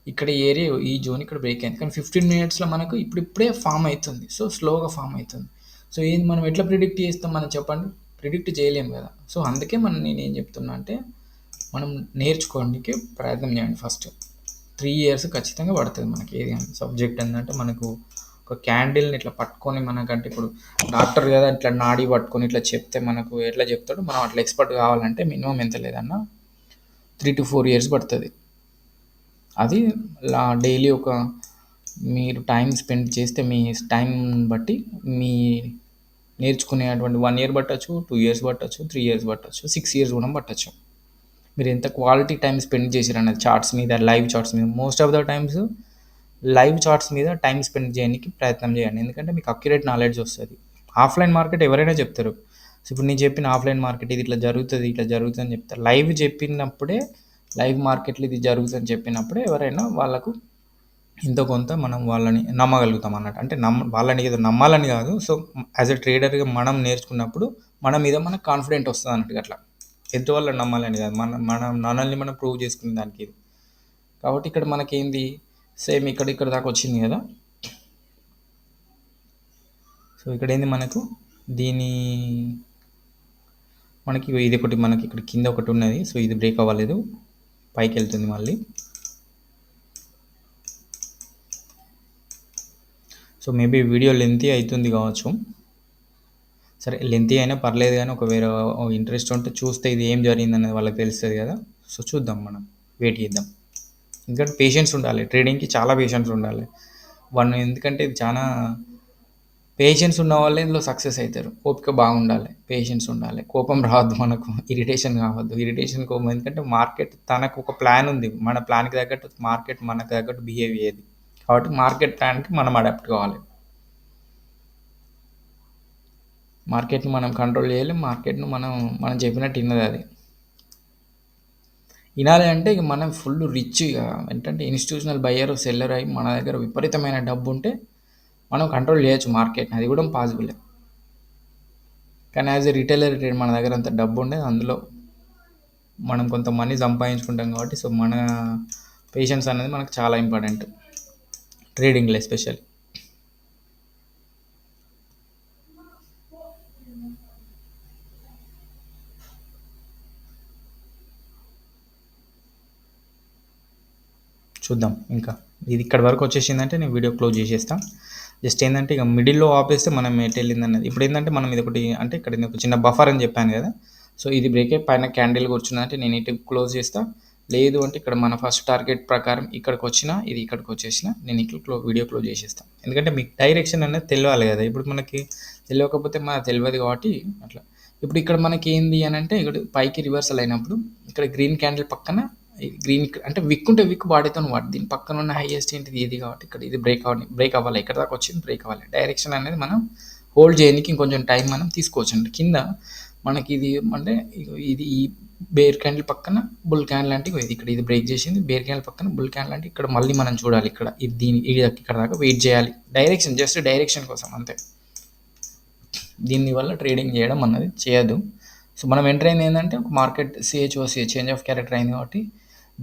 ఇక్కడ ఏరియా ఈ జోన్ ఇక్కడ బ్రేక్ అయింది, కానీ 15 minutesలో మనకు ఇప్పుడే ఫామ్ అవుతుంది. సో స్లోగా ఫామ్ అవుతుంది. సో ఏంది మనం ఎట్లా ప్రిడిక్ట్ చేస్తాం, మనం చెప్పండి, ప్రిడిక్ట్ చేయలేము కదా. సో అందుకే నేనేం చెప్తున్నా అంటే మనం నేర్చుకోవడానికి ప్రయత్నం చేయండి. ఫస్ట్ 3 years ఖచ్చితంగా పడుతుంది మనకి. ఏది సబ్జెక్ట్ ఏంటంటే మనకు ఒక క్యాండిల్ని ఇట్లా పట్టుకొని మనకంటే ఇప్పుడు డాక్టర్ కదా ఇట్లా నాడి పట్టుకొని ఇట్లా చెప్తే మనకు ఎట్లా చెప్తాడు, మనం అట్లా ఎక్స్పర్ట్ కావాలంటే మినిమం ఎంత లేదన్నా 3 to 4 years పడుతుంది. అది డైలీ ఒక మీరు టైం స్పెండ్ చేస్తే మీ టైం బట్టి మీ నేర్చుకునేటువంటి 1 year పట్టచ్చు, 2 years పట్టచ్చు, 3 years పట్టచ్చు, 6 years కూడా పట్టచ్చు. మీరు ఎంత క్వాలిటీ టైం స్పెండ్ చేశారన్నది చార్ట్స్ మీద, లైవ్ చార్ట్స్ మీద. Most of the times live charts మీద టైం స్పెండ్ చేయడానికి ప్రయత్నం చేయండి, ఎందుకంటే మీకు అక్యురేట్ నాలెడ్జ్ వస్తుంది. ఆఫ్లైన్ మార్కెట్ ఎవరైనా చెప్తారు. సో ఇప్పుడు నేను చెప్పిన ఆఫ్లైన్ మార్కెట్ ఇది ఇట్లా జరుగుతుంది అని చెప్తారు. లైవ్ చెప్పినప్పుడే, లైవ్ మార్కెట్లో ఇది జరుగుతుందని చెప్పినప్పుడే ఎవరైనా వాళ్ళకు ఎంతో కొంత మనం వాళ్ళని నమ్మగలుగుతాం అన్నట్టు. అంటే వాళ్ళని ఏదో నమ్మాలని కాదు. సో యాజ్ ఎ ట్రేడర్గా మనం నేర్చుకున్నప్పుడు మన మీద మనకు కాన్ఫిడెంట్ వస్తుంది అన్నట్టుగా. అట్లా ఎంతో వాళ్ళని నమ్మాలని కాదు, మనం మనల్ని మనం ప్రూవ్ చేసుకునే దానికి ఇది. కాబట్టి ఇక్కడ మనకేంది సేమ్ ఇక్కడ దాకా వచ్చింది కదా. సో ఇక్కడ ఏంది మనకు మనకి ఇది ఒకటి, మనకి ఇక్కడ కింద ఒకటి ఉన్నది. సో ఇది బ్రేక్ అవ్వలేదు, పైకి వెళ్తుంది మళ్ళీ. సో మేబీ వీడియో లెంతీ అవుతుంది కావచ్చు. సరే లెంతీ అయినా పర్లేదు, కానీ ఒకవేళ ఇంట్రెస్ట్ ఉంటే చూస్తే ఇది ఏం జరిగింది అనేది వాళ్ళకి తెలుస్తుంది కదా. సో చూద్దాం, మనం వెయిట్ చేద్దాం. ఎందుకంటే పేషెన్స్ ఉండాలి, ట్రేడింగ్కి చాలా పేషెన్స్ ఉండాలి. ఎందుకంటే ఇది చాలా పేషెన్స్ ఉన్న వాళ్ళే ఇందులో సక్సెస్ అవుతారు. ఓపిక బాగుండాలి, పేషెన్స్ ఉండాలి, కోపం రావద్దు, మనకు ఇరిటేషన్ కావద్దు. కోపం, ఎందుకంటే మార్కెట్ తనకు ఒక ప్లాన్ ఉంది, మన ప్లాన్కి తగ్గట్టు మార్కెట్ మనకు తగ్గట్టు బిహేవ్ అయ్యేది. కాబట్టి మార్కెట్ ప్లాన్కి మనం అడాప్ట్ కావాలి. మార్కెట్ని మనం కంట్రోల్ చేయాలి, మార్కెట్ను మనం చెప్పినట్టు విన్నది అది వినాలి. అంటే ఇక మనం ఫుల్ రిచ్, ఇక ఏంటంటే ఇన్స్టిట్యూషనల్ బయ్యర్ సెల్లర్ అయ్యి మన దగ్గర విపరీతమైన డబ్బు ఉంటే మనం కంట్రోల్ చేయొచ్చు మార్కెట్ని, అది కూడా పాసిబుల్. కానీ యాజ్ ఎ రిటైలర్ మన దగ్గర అంత డబ్బు ఉండేది, అందులో మనం కొంత మనీ సంపాదించుకుంటాం కాబట్టి. సో మన పేషెన్స్ అనేది మనకు చాలా ఇంపార్టెంట్ ట్రేడింగ్లో ఎస్పెషల్లీ. చూద్దాం. ఇంకా ఇది ఇక్కడ వరకు వచ్చేసిందంటే నేను వీడియో క్లోజ్ చేసేస్తాను. జస్ట్ ఏంటంటే ఇక మిడిల్లో ఆపేస్తే మనం ఎటు వెళ్ళింది అన్నది. ఇప్పుడు ఏంటంటే మనం ఇది ఒకటి, అంటే ఇక్కడ ఒక చిన్న బఫర్ అని చెప్పాను కదా. సో ఇది బ్రేక్ అయ్యి పైన క్యాండిల్ కూర్చుందంటే నేను ఇటు క్లోజ్ చేస్తా. లేదు అంటే ఇక్కడ మన ఫస్ట్ టార్గెట్ ప్రకారం ఇక్కడికి వచ్చినా, ఇది ఇక్కడికి వచ్చేసినా నేను ఇట్లా వీడియో క్లోజ్ చేసేస్తాను. ఎందుకంటే మీకు డైరెక్షన్ అనేది తెలియాలి కదా. ఇప్పుడు మనకి తెలియకపోతే మనకు తెలియదు కాబట్టి అట్లా. ఇప్పుడు ఇక్కడ మనకి ఏంది అని అంటే, ఇక్కడ పైకి రివర్సల్ అయినప్పుడు ఇక్కడ గ్రీన్ క్యాండిల్ పక్కన గ్రీన్, అంటే విక్ ఉంటే విక్ బాడీతో వాడు దీని పక్కన ఉన్న హైయెస్ట్ ఏంటిది ఇది, కాబట్టి ఇక్కడ ఇది బ్రేక్ అవ్వాలి. ఇక్కడ దాకా వచ్చింది బ్రేక్ అవ్వాలి. డైరెక్షన్ అనేది మనం హోల్డ్ చేయడానికి ఇంకొంచెం టైం మనం తీసుకోవచ్చు. అంటే కింద మనకి ఇది అంటే ఇది ఈ బేర్ క్యాండిల్ పక్కన బుల్ క్యాండిల్ అంటే ఇది, ఇక్కడ ఇది బ్రేక్ చేసింది. బేర్ క్యాండిల్ పక్కన బుల్ క్యాండిల్ అంటే ఇక్కడ మళ్ళీ మనం చూడాలి, ఇక్కడ ఇది ఇక్కడ దాకా వెయిట్ చేయాలి. డైరెక్షన్, జస్ట్ డైరెక్షన్ కోసం అంతే. దీనివల్ల ట్రేడింగ్ చేయడం అన్నది చేయదు. సో మనం ఎంటర్ అయింది ఏంటంటే ఒక market CHOC change of character అయింది కాబట్టి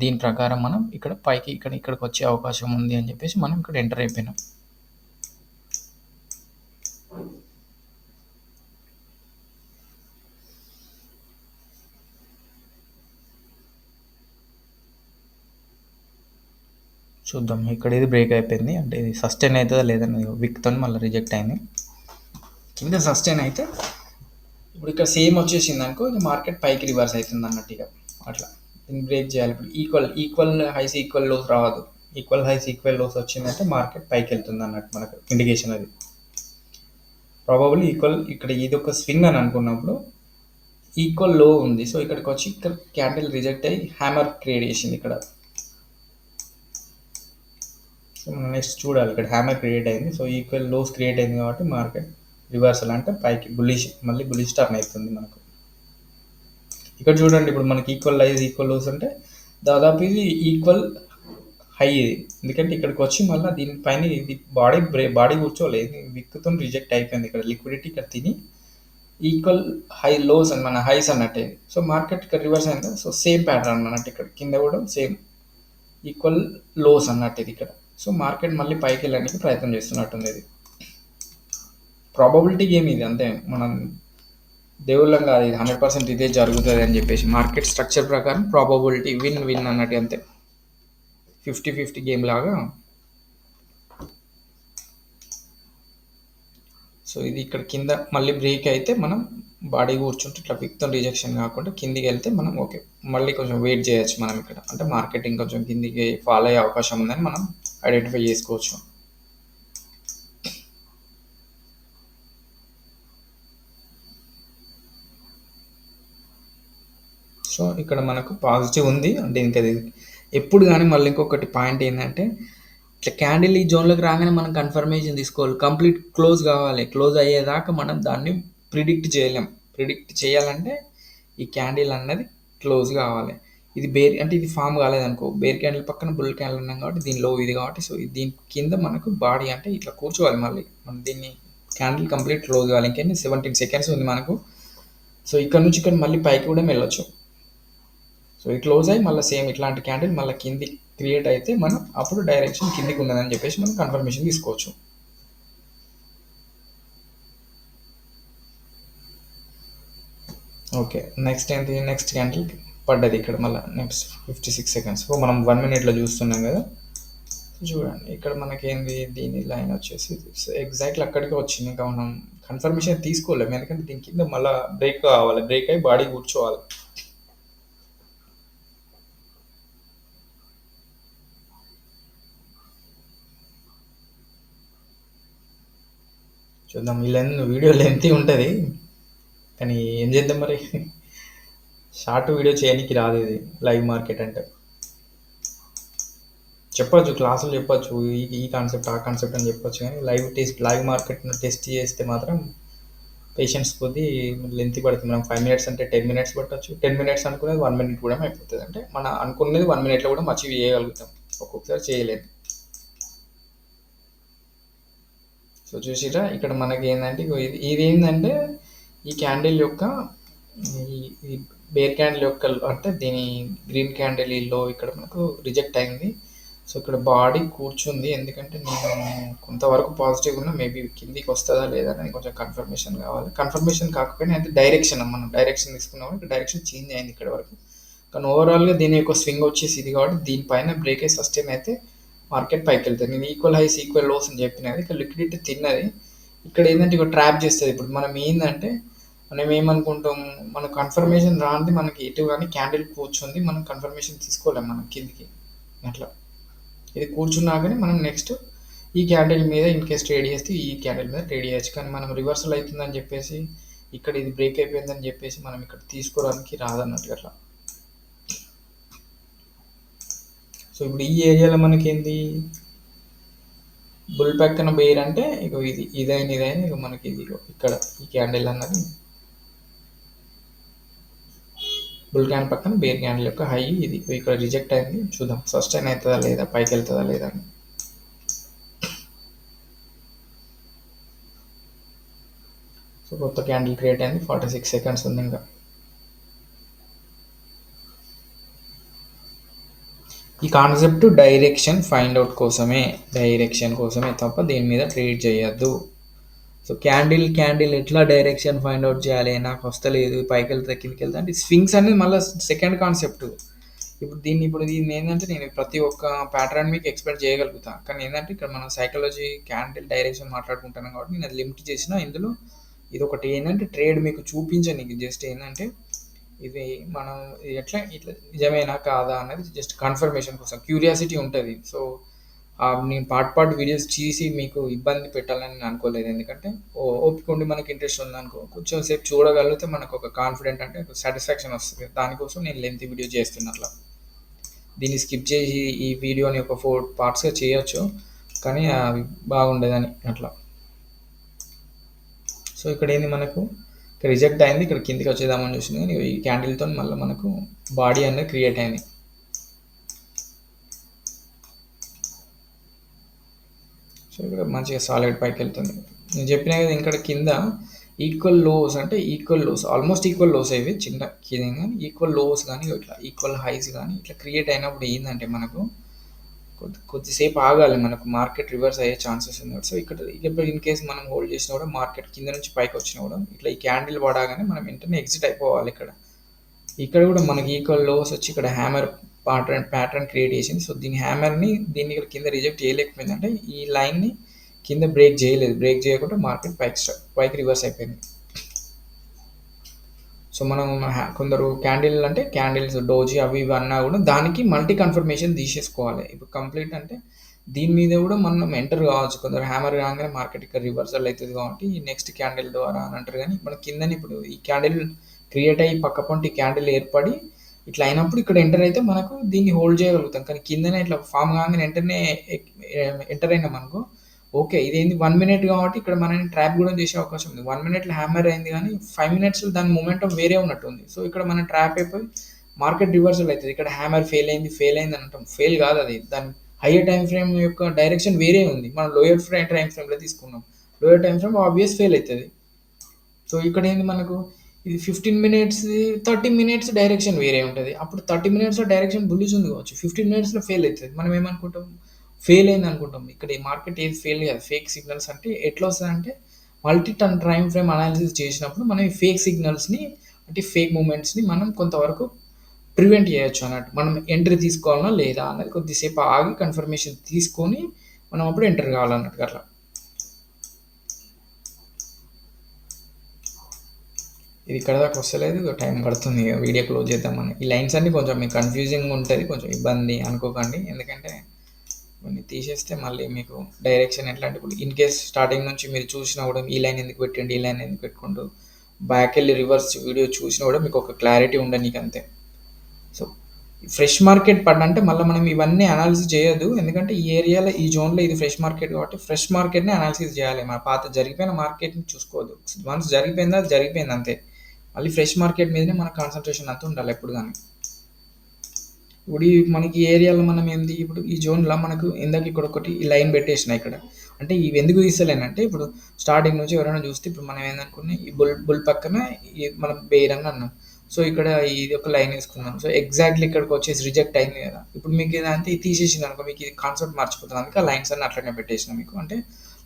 దీని ప్రకారం మనం ఇక్కడ పైకి ఇక్కడికి వచ్చే అవకాశం ఉంది అని చెప్పేసి మనం ఇక్కడ ఎంటర్ అయిపోయినాం. చూద్దాం, ఇక్కడ ఇది బ్రేక్ అయిపోయింది, అంటే ఇది సస్టైన్ అవుతుందా లేదని విక్తో మళ్ళీ రిజెక్ట్ అయింది. కింద సస్టైన్ అయితే ఇప్పుడు ఇక్కడ సేమ్ వచ్చేసింది అనుకో, మార్కెట్ పైకి రివర్స్ అవుతుంది అన్నట్టుగా. అట్లా దీన్ని బ్రేక్ చేయాలి. ఇప్పుడు ఈక్వల్ హైస్ ఈక్వల్ లోస్ రావద్దు. ఈక్వల్ హైస్ ఈక్వల్ లోస్ వచ్చిందంటే మార్కెట్ పైకి వెళ్తుంది అన్నట్టు మనకు ఇండికేషన్. అది ప్రాబబ్లీ ఈక్వల్, ఇక్కడ ఇది ఒక స్వింగ్ అని అనుకున్నప్పుడు ఈక్వల్ లో ఉంది. సో ఇక్కడికి వచ్చి ఇక్కడ క్యాండిల్ రిజెక్ట్ అయ్యి హ్యామర్ క్రియేట్ చేసింది ఇక్కడ. సో మనం నెక్స్ట్ చూడాలి, ఇక్కడ హ్యామర్ క్రియేట్ అయింది. సో ఈక్వల్ లోస్ క్రియేట్ అయింది కాబట్టి మార్కెట్ రివర్సల్ అంటే పైకి మళ్ళీ బుల్లిష్ టర్న్ అవుతుంది మనకు. ఇక్కడ చూడండి, ఇప్పుడు మనకి ఈక్వల్ హైస్ ఈక్వల్ లోస్ అంటే దాదాపు ఇది ఈక్వల్ హై ఇది. ఎందుకంటే ఇక్కడికి వచ్చి మళ్ళీ దీనిపైన ఇది బాడీ కూర్చోలేదు, విక్తో రిజెక్ట్ అయిపోయింది. ఇక్కడ లిక్విడిటీ ఇక్కడ తిని ఈక్వల్ హై లోస్ అని మన హైస్ అన్నట్టే. సో మార్కెట్ ఇక్కడ రివర్స్ అయింది. సో సేమ్ ప్యాటర్న్ అన్నట్టు, ఇక్కడ కింద కూడా సేమ్ ఈక్వల్ లోస్ అన్నట్టు ఇది ఇక్కడ. సో మార్కెట్ మళ్ళీ పైకి వెళ్ళడానికి ప్రయత్నం చేస్తున్నట్టుంది. ఇది ప్రాబబిలిటీ గేమ్ ఇది, అంతే. మనం దేవుళ్ళం కాదు, ఇది 100% ఇదే జరుగుతుంది అని చెప్పేసి. మార్కెట్ స్ట్రక్చర్ ప్రకారం ప్రాబబిలిటీ విన్ అన్నట్టు, అంతే. 50-50 గేమ్ లాగా. సో ఇది ఇక్కడ కింద మళ్ళీ బ్రేక్ అయితే మనం బాడీ కూర్చుంటే ఇట్లా విక్తం రిజెక్షన్ కాకుండా కిందికి వెళ్తే మనం ఓకే మళ్ళీ కొంచెం వెయిట్ చేయొచ్చు మనం ఇక్కడ అంటే మార్కెటింగ్ కొంచెం కిందికి ఫాలో అయ్యే అవకాశం ఉందని మనం ఐడెంటిఫై చేసుకోవచ్చు. సో ఇక్కడ మనకు పాజిటివ్ ఉంది అంటే ఇంకా అది ఎప్పుడు కానీ మళ్ళీ ఇంకొకటి పాయింట్ ఏంటంటే ఇట్లా క్యాండిల్ ఈ జోన్లోకి రాగానే మనం కన్ఫర్మేషన్ తీసుకోవాలి, కంప్లీట్ క్లోజ్ కావాలి, క్లోజ్ అయ్యేదాకా మనం దాన్ని ప్రిడిక్ట్ చేయలేం. ప్రిడిక్ట్ చేయాలంటే ఈ క్యాండిల్ అన్నది క్లోజ్ కావాలి. ఇది బేర్ అంటే ఇది ఫామ్ కాలేదనుకో, బేర్ క్యాండిల్ పక్కన బుల్ క్యాండిల్ ఉన్నాం కాబట్టి దీని లో ఇది కాబట్టి సో దీని కింద మనకు బాడీ అంటే ఇట్లా కూర్చోవాలి, మళ్ళీ మనం దీన్ని క్యాండిల్ కంప్లీట్ క్లోజ్ కావాలి. ఇంకేంటి 17 సెకండ్స్ ఉంది మనకు. సో ఇక్కడ నుంచి ఇక్కడ మళ్ళీ పైకి కూడా వెళ్ళొచ్చు. సో ఇది క్లోజ్ అయ్యి మళ్ళీ సేమ్ ఇట్లాంటి క్యాండిల్ మళ్ళీ కింది క్రియేట్ అయితే మనం అప్పుడు డైరెక్షన్ కిందికి ఉన్నదని చెప్పేసి మనం కన్ఫర్మేషన్ తీసుకోవచ్చు. ఓకే నెక్స్ట్ ఏంటి, నెక్స్ట్ క్యాండిల్ పడ్డది ఇక్కడ మళ్ళీ నెక్స్ట్ 56 సెకండ్స్. సో మనం 1 మినిట్లో చూస్తున్నాం కదా. సో చూడండి ఇక్కడ మనకేంది దీని లైన్ వచ్చేసి ఎగ్జాక్ట్లీ అక్కడికి వచ్చింది. ఇంకా మనం కన్ఫర్మేషన్ తీసుకోలేము ఎందుకంటే దీని కింద మళ్ళీ బ్రేక్ కావాలి, బ్రేక్ అయ్యి బాడీ కూర్చోవాలి. చూద్దాం, ఈ వీడియో లెంతీ ఉంటుంది కానీ ఏం చేద్దాం మరి, షార్ట్ వీడియో చేయడానికి రాదు ఇది లైవ్ మార్కెట్ అంటే. చెప్పొచ్చు క్లాసులు చెప్పొచ్చు ఈ కాన్సెప్ట్ ఆ కాన్సెప్ట్ అని చెప్పొచ్చు కానీ లైవ్ మార్కెట్ను టెస్ట్ చేస్తే మాత్రం పేషెంట్స్ కొద్ది లెంతీ పడుతుంది. మనం 5 మినిట్స్ అంటే 10 మినిట్స్ పట్టచ్చు, 10 మినిట్స్ అనుకునేది 1 మినిట్ కూడా అయిపోతుంది. అంటే మనం అనుకునేది 1 మినిట్లో కూడా అచీవ్ చేయగలుగుతాం, ఒక్కొక్కసారి చేయలేదు. సో చూసిరా ఇక్కడ మనకి ఏంటంటే ఇది ఏంటంటే ఈ క్యాండిల్ యొక్క ఈ బేర్ క్యాండిల్ యొక్క అంటే దీని గ్రీన్ క్యాండిల్ లో ఇక్కడ మనకు రిజెక్ట్ అయింది. సో ఇక్కడ బాడీ కూర్చుంది ఎందుకంటే నేను కొంతవరకు పాజిటివ్ ఉన్నా, మేబీ కిందికి వస్తుందా లేదా అని కొంచెం కన్ఫర్మేషన్ కావాలి. కన్ఫర్మేషన్ కాకపోయినా అయితే డైరెక్షన్ మనం డైరెక్షన్ తీసుకున్నాము, ఇక్కడ డైరెక్షన్ చేంజ్ అయింది ఇక్కడ వరకు. కానీ ఓవరాల్గా దీని యొక్క స్వింగ్ వచ్చేసి ఇది కాబట్టి దీనిపైన బ్రేక్ అయి సస్టైన్ అయితే మార్కెట్ పైకి వెళ్తుంది. నేను ఈక్వల్ హైస్ ఈక్వల్ లోస్ అని చెప్పినది, ఇక్కడ లిక్విడిటీ తిన్నది. ఇక్కడ ఏంటంటే ఇక్కడ ట్రాప్ చేస్తుంది. ఇప్పుడు మనం ఏంటంటే మనం ఏమనుకుంటాం, మన కన్ఫర్మేషన్ రానిది మనకి ఎటు కానీ క్యాండిల్ కూర్చుంది, మనం కన్ఫర్మేషన్ తీసుకోలేము మనం కిందికి. అట్లా ఇది కూర్చున్నా కానీ మనం నెక్స్ట్ ఈ క్యాండిల్ మీద ఇన్ కేస్ ట్రేడ్ చేస్తే ఈ క్యాండిల్ మీద ట్రేడ్ చేయొచ్చు. కానీ మనం రివర్సల్ అవుతుందని చెప్పేసి ఇక్కడ ఇది బ్రేక్ అయిపోయిందని చెప్పేసి మనం ఇక్కడ తీసుకోవడానికి రాదన్నట్టు అట్లా. సో ఇప్పుడు ఈ ఏరియాలో మనకేంది బుల్ పక్కన బేర్ అంటే ఇక ఇదైన ఇక మనకి ఇది ఇక్కడ ఈ క్యాండిల్ అన్నది బుల్ క్యాండిల్ పక్కన బేర్ క్యాండిల్ యొక్క హై ఇది ఇక్కడ రిజెక్ట్ అయింది. చూద్దాం సస్టైన్ అవుతుందా లేదా, పైకి వెళ్తుందా లేదా అని. సో కొత్త క్యాండిల్ క్రియేట్ అయింది, 46 సెకండ్స్ ఉంది ఇంకా. ఈ కాన్సెప్ట్ డైరెక్షన్ ఫైండ్ అవుట్ కోసమే, డైరెక్షన్ కోసమే తప్ప దీని మీద ట్రేడ్ చేయొద్దు. సో క్యాండిల్ ఎట్లా డైరెక్షన్ ఫైండ్ అవుట్ చేయాలి, నాకు వస్తలేదు పైకి వెళ్తే కిందకి వెళ్తా అంటే స్వింగ్స్ అనేది మళ్ళీ సెకండ్ కాన్సెప్ట్. ఇప్పుడు దీన్ని ఏంటంటే నేను ప్రతి ఒక్క ప్యాటర్న్ మీకు ఎక్స్పెక్ట్ చేయగలుగుతాను, కానీ ఏంటంటే ఇక్కడ మనం సైకాలజీ క్యాండిల్ డైరెక్షన్ మాట్లాడుకుంటున్నాం కాబట్టి నేను అది లిమిట్ చేసిన. ఇందులో ఇది ఒకటి ఏంటంటే ట్రేడ్ మీకు చూపించడానికి జస్ట్ ఏంటంటే ఇది మనం ఇట్లా నిజమేనా కాదా అనేది జస్ట్ కన్ఫర్మేషన్ కోసం క్యూరియాసిటీ ఉంటుంది. సో నేను పార్ట్ వీడియోస్ చేసి మీకు ఇబ్బంది పెట్టాలని నేను అనుకోలేదు, ఎందుకంటే ఓపిక ఉండి మనకి ఇంట్రెస్ట్ ఉందనుకో కొంచెం సేపు చూడగలిగితే మనకు ఒక కాన్ఫిడెంట్ అంటే ఒక సాటిస్ఫాక్షన్ వస్తుంది. దానికోసం నేను లెంత్ వీడియో చేస్తున్నట్లా. దీన్ని స్కిప్ చేసి ఈ వీడియోని ఒక 4 పార్ట్స్గా చేయొచ్చు కానీ అవి బాగుండేదని అట్లా. సో ఇక్కడ ఏంది మనకు ఇక్కడ రిజెక్ట్ అయింది, ఇక్కడ కిందికి వచ్చేద్దామని చూసింది కానీ ఈ క్యాండిల్తో మళ్ళీ మనకు బాడీ అనేది క్రియేట్ అయింది. సో ఇక్కడ మంచిగా సాలిడ్ పైకి వెళ్తుంది. నేను చెప్పినా కదా ఇక్కడ కింద ఈక్వల్ లోస్ అంటే equal lows almost equal lows అవి చిన్న కింద కానీ ఈక్వల్ లోస్ కానీ ఇట్లా ఈక్వల్ హైస్ కానీ ఇట్లా క్రియేట్ అయినప్పుడు ఏంటంటే మనకు కొద్దిసేపు ఆగాలి, మనకు మార్కెట్ రివర్స్ అయ్యే ఛాన్సెస్ ఉన్నాయి. సో ఇక్కడ ఇన్ కేస్ మనం హోల్డ్ చేసినా కూడా మార్కెట్ కింద నుంచి పైకి వచ్చినా కూడా ఇట్లా ఈ క్యాండిల్ పడగానే మనం వెంటనే ఎగ్జిట్ అయిపోవాలి. ఇక్కడ కూడా మనకి ఈక్వల్ లోస్ వచ్చి ఇక్కడ హ్యామర్ ప్యాటర్న్ క్రియేట్ చేసింది. సో దీని హ్యామర్ని దీన్ని ఇక్కడ కింద రిజెక్ట్ చేయలేకపోయింది అంటే ఈ లైన్ని కింద బ్రేక్ చేయలేదు. బ్రేక్ చేయకుండా మార్కెట్ పైకి రివర్స్ అయిపోయింది. సో మనం కొందరు క్యాండిల్ అంటే క్యాండిల్స్ డోజీ అవి ఇవి అన్నా కూడా దానికి మల్టీ కన్ఫర్మేషన్ తీసేసుకోవాలి. ఇప్పుడు కంప్లీట్ అంటే దీని మీద కూడా మనం ఎంటర్ కావచ్చు. కొందరు హ్యామర్ కాగానే మార్కెట్ ఇక్కడ రివర్సల్ అవుతుంది కాబట్టి ఈ నెక్స్ట్ క్యాండిల్ ద్వారా అని అంటారు. కానీ మన కిందని ఇప్పుడు ఈ క్యాండిల్ క్రియేట్ అయ్యి పక్క పొంటి క్యాండిల్ ఏర్పడి ఇట్లా అయినప్పుడు ఇక్కడ ఎంటర్ అయితే మనకు దీన్ని హోల్డ్ చేయగలుగుతాం. కానీ కిందనే ఇట్లా ఫామ్ కాగానే వెంటనే ఎంటర్ అయినాం అనుకో, ఓకే ఇదేంది 1 మినిట్ కాబట్టి ఇక్కడ మనని ట్రాప్ కూడా చేసే అవకాశం ఉంది. 1 మినిట్‌లో హ్యామర్ అయింది గానీ 5 మినిట్స్‌లో దాని మొమెంటం వేరే ఉన్నట్టుంది. సో, ఇక్కడ మనం ట్రాప్ అయిపోయి మార్కెట్ రివర్సల్ అయితది. ఇక్కడ హ్యామర్ ఫెయిల్ అయింది అని అంటాం. ఫెయిల్ కాదది. దాని హైయర్ టైమ్ ఫ్రేమ్ యొక్క డైరెక్షన్ వేరే ఉంది. మనం లోయర్ టైమ్ ఫ్రేమ్‌లో తీసుకున్నాం. Lower time frame obvious fail అయితది. సో, ఇక్కడేంది మనకు ఇది 15 మినిట్స్‌ది 30 మినిట్స్ డైరెక్షన్ వేరే ఉంటది. అప్పుడు 30 మినిట్స్‌లో డైరెక్షన్ బుల్లిష్ ఉంది కావచ్చు. 15 మినిట్స్‌లో ఫెయిల్ అయితది. మనం ఏమనుకుంటాం? ఫెయిల్ అయింది అనుకుంటాం. ఇక్కడ ఈ మార్కెట్ ఏది ఫెయిల్ కాదు. ఫేక్ సిగ్నల్స్ అంటే ఎట్లా వస్తదంటే మల్టీ టైమ్ ఫ్రేమ్ అనాలిసిస్ చేసినప్పుడు మనం ఈ ఫేక్ సిగ్నల్స్‌ని అంటే ఫేక్ మూవ్‌మెంట్స్‌ని మనం కొంతవరకు ప్రివెంట్ చేయొచ్చు అన్నట్టు. మనం ఎంట్రీ తీసుకోవాలనా లేదా అన్నది కొద్దిసేపు ఆగి కన్ఫర్మేషన్ తీసుకొని మనం అప్పుడు ఎంటర్ కావాలన్నట్టు అట్లా. ఇది ఇక్కడ దాకా వస్తలేదు. టైం పడుతుంది. ఇక వీడియో క్లోజ్ చేద్దామని. ఈ లైన్స్ అన్నీ కొంచెం మీకు కన్‌ఫ్యూజింగ్‌గా ఉంటది. కొంచెం ఇబ్బంది అనుకోకండి. ఎందుకంటే కొన్ని తీసేస్తే మళ్ళీ మీకు డైరెక్షన్ ఎట్లా అంటే ఇప్పుడు ఇన్ కేస్ స్టార్టింగ్ నుంచి మీరు చూసినా కూడా ఈ లైన్ ఎందుకు పెట్టండి, ఈ లైన్ ఎందుకు పెట్టుకుంటూ బ్యాక్ వెళ్ళి రివర్స్ వీడియో చూసినా కూడా మీకు ఒక క్లారిటీ ఉండదు నీకు అంతే. సో ఫ్రెష్ మార్కెట్ పడ్డంటే మళ్ళీ మనం ఇవన్నీ అనాలిసిస్ చేయొద్దు. ఎందుకంటే ఈ ఏరియాలో ఈ జోన్లో ఇది ఫ్రెష్ మార్కెట్ కాబట్టి ఫ్రెష్ మార్కెట్ని అనాలిసిస్ చేయాలి. మన పాత జరిగిపోయిన మార్కెట్ని చూసుకోవద్దు. వన్స్ జరిగిపోయిందా అది జరిగిపోయింది అంతే. మళ్ళీ ఫ్రెష్ మార్కెట్ మీదనే మన కాన్సన్ట్రేషన్ అంతా ఉండాలి ఎప్పుడు కానీ. ఇప్పుడు ఈ మనకి ఈ ఏరియాలో మనం ఏంది ఇప్పుడు ఈ జోన్‌లో మనకు ఇందాక ఇక్కడ ఒకటి ఈ లైన్ పెట్టేసిన ఇక్కడ. అంటే ఇవి ఎందుకు తీస్తలేనంటే ఇప్పుడు స్టార్టింగ్ నుంచి ఎవరైనా చూస్తే ఇప్పుడు మనం ఏందనుకున్నాం ఈ బుల్ పక్కన మనం బేర్ అని అన్నాం. సో, ఇక్కడ ఇది ఒక లైన్ ఏసుకున్నాం. సో, ఎగ్జాక్ట్‌లీ ఇక్కడికి వచ్చేసి రిజెక్ట్ అయింది కదా! ఇప్పుడు మీకు ఇదంతా ఇది తీసేసిందనుకో మీకు ఇది కాన్సెప్ట్ మర్చిపోతారు. అందుకే ఆ లైన్స్ అన్నీ అట్లనే పెట్టేసిన మీకు. అంటే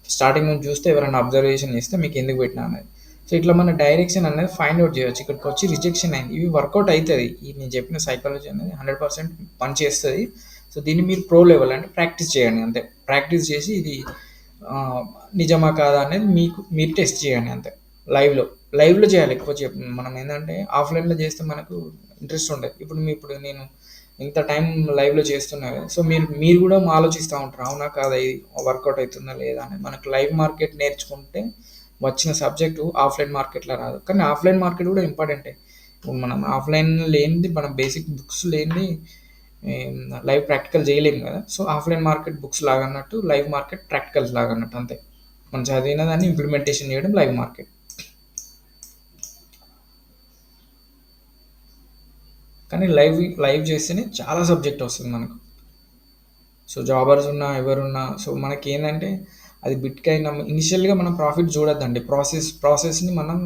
స్టార్టింగ్ నుంచి చూస్తే ఎవరైనా అబ్జర్వేషన్ చేస్తే మీకు ఎందుకు పెట్టినా అనేది. సో, ఇట్లా మన డైరెక్షన్ అనేది ఫైండ్ ఔట్ చేయొచ్చు. ఇక్కడికి వచ్చి రిజెక్షన్ అయింది. ఇవి వర్కౌట్ అయితది. ఈ నేను చెప్పిన సైకాలజీ అనేది 100% పనిచేస్తది. సో, దీన్ని మీరు ప్రో లెవెల్ అంటే ప్రాక్టీస్ చేయండి అంతే. ప్రాక్టీస్ చేసి ఇది నిజమా కాదా అనేది మీరు టెస్ట్ చేయండి అంతే. లైవ్‌లో. లైవ్‌లో చేయాలి ఎక్కువ మనం ఏందంటే ఆఫ్‌లైన్‌లో చేస్తే మనకు ఇంట్రెస్ట్ ఉండదు. ఇప్పుడు నేను ఇంత టైం లైవ్‌లో చేస్తున్నా కదా! సో, మీరు కూడా ఆలోచిస్తా ఉంటారు. అవునా? కాదా? ఇది వర్కౌట్ అయితుందా? లేదా? అని. మనకు లైవ్ మార్కెట్ నేర్చుకుంటే వచ్చిన సబ్జెక్టు ఆఫ్‌లైన్ మార్కెట్‌లో రాదు. కానీ ఆఫ్‌లైన్ మార్కెట్ కూడా ఇంపార్టెంటే. ఇప్పుడు మనం ఆఫ్‌లైన్ లేనిది మనం బేసిక్ బుక్స్ లేనిది లైవ్ ప్రాక్టికల్ చేయలేము కదా! సో, ఆఫ్‌లైన్ మార్కెట్ బుక్స్ లాగన్నట్టు లైవ్ మార్కెట్ ప్రాక్టికల్స్ లాగన్నట్టు అంతే. మనం చదివిన దాన్ని ఇంప్లిమెంటేషన్ చేయడం లైవ్ మార్కెట్. కానీ లైవ్ చేస్తేనే చాలా సబ్జెక్ట్ వస్తుంది మనకు. సో, జాబర్స్ ఉన్నా ఎవరున్నా సో, మనకేందంటే అది బిట్‌కాయిన్ ఇనిషియల్‌గా మనం ప్రాఫిట్ చూడొద్దండి. ప్రాసెస్‌ని మనం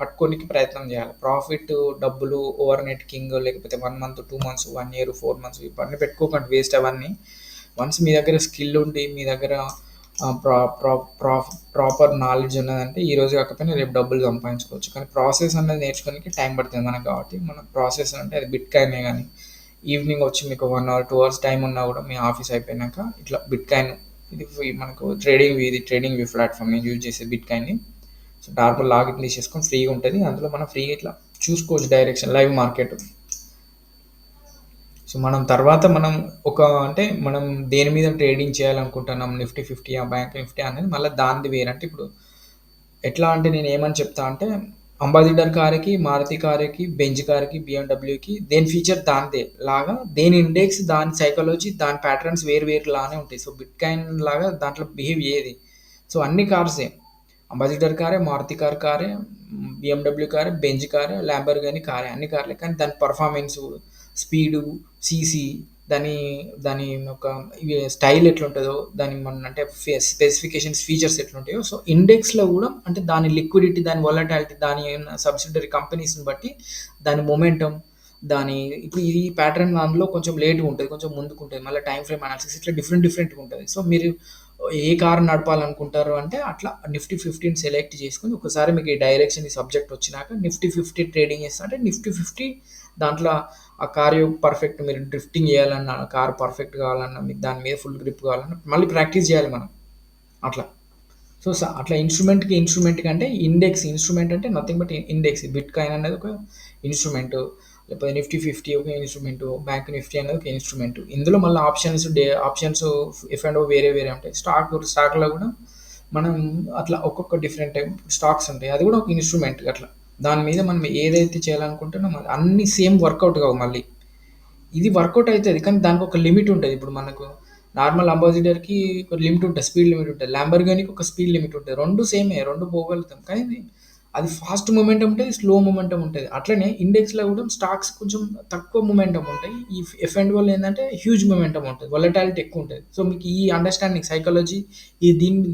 పట్టుకోనికి ప్రయత్నం చేయాలి. ప్రాఫిట్ డబ్బులు ఓవర్‌నైట్ కింగ్ లేకపోతే 1 మంత్, 2 మంత్స్, 1 ఇయర్, 4 మంత్స్ ఇవన్నీ పెట్టుకోకండి వేస్ట్ అవన్నీ. వన్స్ మీ దగ్గర స్కిల్ ఉండి మీ దగ్గర ప్రా ప్రా ప్రాఫ్ ప్రాపర్ నాలెడ్జ్ ఉన్నదంటే ఈరోజు కాకపోయినా రేపు డబ్బులు సంపాదించుకోవచ్చు. కానీ ప్రాసెస్ అనేది నేర్చుకోనికి టైం పడుతుంది మనకు కాబట్టి మన ప్రాసెస్ అంటే అది బిట్‌కాయినే గానీ ఈవినింగ్ వచ్చి మీకు 1 అవర్, 2 అవర్స్ టైం ఉన్నా కూడా మీ ఆఫీస్ అయిపోయినాక ఇట్లా బిట్‌కాయిన్ ఇది మనకు ట్రేడింగ్ వ్యూ ప్లాట్‌ఫామ్ నేను యూజ్ చేసేది బిట్‌కాయిన్‌ని. సో, నార్మల్ లాగిన్ తీసేసుకొని ఫ్రీగా ఉంటది. అందులో మనం ఫ్రీగా ఇట్లా చూసుకోవచ్చు డైరెక్షన్ లైవ్ మార్కెట్. సో, మనం అంటే మనం దేని మీద ట్రేడింగ్ చేయాలనుకుంటున్నాం నిఫ్టీ 50 బ్యాంక్ నిఫ్టీ అనేది మళ్ళీ దానిది వేరే. అంటే ఇప్పుడు ఎట్లా అంటే నేను ఏమని చెప్తా అంటే అంబాసిడర్ కార్‌కి, మారుతి కార్‌కి, బెంజ్ కార్‌కి, బీఎండబ్ల్యూకి దేని ఫీచర్ దానిదే లాగా దేని ఇండెక్స్, దాని సైకాలజీ, దాని ప్యాటర్న్స్ వేరు లానే ఉంటాయి. సో, బిట్‌కాయిన్ లాగా దాంట్లో బిహేవ్ చేయది. సో, అన్ని కార్సే. అంబాసిడర్ కారే, మారుతి కారే, బీఎండబ్ల్యూ కారే, బెంజ్ కారే, ల్యాంబోర్గిని కారే అన్ని కార్లే. కానీ దాని పర్ఫార్మెన్సు, స్పీడు, సీసీ దాని దాని యొక్క స్టైల్ ఎట్లుంటదో దాని అంటే స్పెసిఫికేషన్స్ ఫీచర్స్ ఎట్లుంటాయో సో ఇండెక్స్లో కూడా అంటే దాని లిక్విడిటీ దాని వొలటాలిటీ దాని సబ్సిడరీ కంపెనీస్ని బట్టి దాని మొమెంటం దాని ఇప్పుడు ఈ ప్యాటర్న్ దానిలో కొంచెం లేట్గా ఉంటుంది కొంచెం ముందుకు ఉంటుంది మళ్ళీ టైం ఫ్రేమ్ అనాలిసిస్ ఇట్లా డిఫరెంట్గా ఉంటుంది. సో మీరు ఏ కార్ నడపాలనుకుంటారు అంటే అట్లా నిఫ్టీ 15 సెలెక్ట్ చేసుకొని ఒకసారి మీకు ఈ డైరెక్షన్ ఈ సబ్జెక్ట్ వచ్చినాక నిఫ్టీ 50 ట్రేడింగ్ చేస్తా అంటే నిఫ్టీ 50 దాంట్లో ఆ కార్ పర్ఫెక్ట్ మీరు డ్రిఫ్టింగ్ చేయాలన్నా కార్ పర్ఫెక్ట్ కావాలన్నా మీకు దాని మీద ఫుల్ గ్రిప్ కావాలన్నా మళ్ళీ ప్రాక్టీస్ చేయాలి మనం. అట్లా. సో, అట్లా ఇన్‌స్ట్రుమెంట్‌కి అంటే ఇన్‌స్ట్రుమెంట్ అంటే నథింగ్ బట్ ఇండెక్స్. బిట్‌కాయిన్ అనేది ఒక ఇన్‌స్ట్రుమెంటు. లేకపోతే నిఫ్టీ 50 ఒక ఇన్‌స్ట్రుమెంటు. బ్యాంక్ నిఫ్టీ అనేది ఒక ఇన్‌స్ట్రుమెంటు. ఇందులో మళ్ళీ ఆప్షన్స్ ఎఫ్ అండ్ ఓ వేరే వేరే ఉంటాయి. స్టాక్‌లో కూడా మనం అట్లా ఒక్కొక్క డిఫరెంట్ టైప్ స్టాక్స్ ఉంటాయి. అది కూడా ఒక ఇన్‌స్ట్రుమెంట్ అట్లా. దాని మీద మనం ఏదైతే చేయాలనుకుంటున్నామో అన్నీ సేమ్ వర్కౌట్ కావు మళ్ళీ. ఇది వర్కౌట్ అయితది. కానీ దానికొక లిమిట్ ఉంటది. ఇప్పుడు మనకు నార్మల్ అంబాసిడర్‌కి ఒక లిమిట్ ఉంటది. స్పీడ్ లిమిట్ ఉంటది. ల్యాంబోర్గినికి ఒక స్పీడ్ లిమిట్ ఉంటది. 2 సేమే. 2 పోగలుగుతాం. కానీ అది ఫాస్ట్ మొమెంటమ్ ఉంటది. స్లో మొమెంటమ్ ఉంటది. అట్లనే ఇండెక్స్‌లో కూడా స్టాక్స్ కొంచెం తక్కువ మొమెంటమ్ ఉంటాయి. ఈ ఎఫ్ అండ్ ఓలో ఏందంటే హ్యూజ్ మొమెంటమ్ ఉంటది. వోలటాలిటీ ఎక్కువ ఉంటది. సో, మీకు ఈ అండర్‌స్టాండింగ్ సైకాలజీ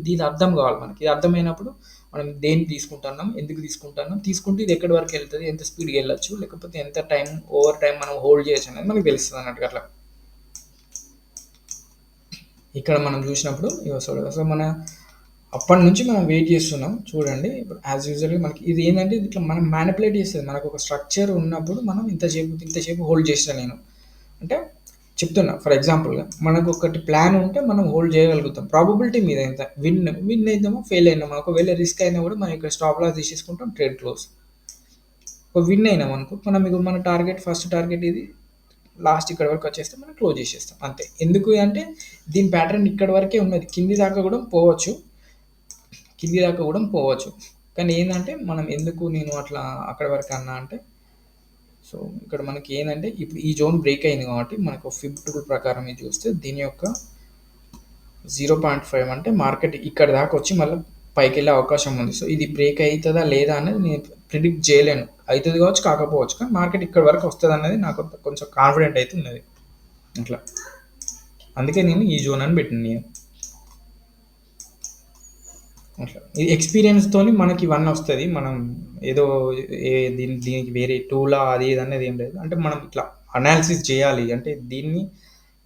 దీని అర్థం కావాలి మనకి. ఇది అర్థమైనప్పుడు మనం దేన్ని తీసుకుంటున్నాం, ఎందుకు తీసుకుంటున్నాం, తీసుకుంటే ఇది ఎక్కడి వరకు వెళ్తది, ఎంత స్పీడ్‌గా వెళ్ళొచ్చు, లేకపోతే ఎంత టైం ఓవర్ టైం మనం హోల్డ్ చేయొచ్చు అనేది మనకు తెలుస్తుంది అన్నట్టు అట్లా. ఇక్కడ మనం చూసినప్పుడు సో మన అప్పటి నుంచి మనం వెయిట్ చేస్తున్నాం చూడండి. ఇప్పుడు యాజ్ యూజువల్గా మనకి ఇది ఏంటంటే ఇట్లా మనం మ్యానిపులేట్ చేస్తుంది. మనకు ఒక స్ట్రక్చర్ ఉన్నప్పుడు మనం ఇంతసేపు హోల్డ్ చేసిన నేను అంటే చెప్తున్నా. ఫర్ ఎగ్జాంపుల్గా మనకు ఒకటి ప్లాన్ ఉంటే మనం హోల్డ్ చేయగలుగుతాం. ప్రాబబిలిటీ మీద ఎంత విన్ అయిద్దామో ఫెయిల్ అయినామో, ఒకవేళ రిస్క్ అయినా కూడా మనం ఇక్కడ స్టాప్ లాస్ తీసేసుకుంటాం, ట్రేడ్ క్లోజ్. ఒక విన్ అయినాం అనుకో, మనం ఇప్పుడు మన ఫస్ట్ టార్గెట్ ఇది, లాస్ట్ ఇక్కడ వరకు వచ్చేస్తే మనం క్లోజ్ చేసేస్తాం అంతే. ఎందుకు అంటే దీని ప్యాటర్న్ ఇక్కడ వరకే ఉన్నది. కింది దాకా కూడా పోవచ్చు. కానీ ఏంటంటే మనం ఎందుకు నేను అట్లా అక్కడ వరకు అన్నా అంటే, సో ఇక్కడ మనకి ఏంటంటే ఇప్పుడు ఈ జోన్ బ్రేక్ అయింది కాబట్టి మనకు ఫిబ్ టూల్ ప్రకారం ఇది చూస్తే దీని యొక్క 0.5 అంటే మార్కెట్ ఇక్కడ దాకా వచ్చి మళ్ళీ పైకి వెళ్ళే అవకాశం ఉంది. సో ఇది బ్రేక్ అవుతుందా లేదా అనేది నేను ప్రిడిక్ట్ చేయలేను. అవుతుంది కావచ్చు, కాకపోవచ్చు. కానీ మార్కెట్ ఇక్కడ వరకు వస్తుంది అనేది నాకు కొంచెం కాన్ఫిడెంట్ అయితే ఉన్నది అట్లా. అందుకే నేను ఈ జోన్ అని పెట్టిన నేను అట్లా. ఇది ఎక్స్పీరియన్స్‌తో మనకి ఇవన్నీ వస్తది. మనం ఏదో దీనికి వేరే టూలా అది ఇది అనేది ఏం లేదు. అంటే మనం ఇట్లా అనాలిసిస్ చేయాలి. అంటే దీన్ని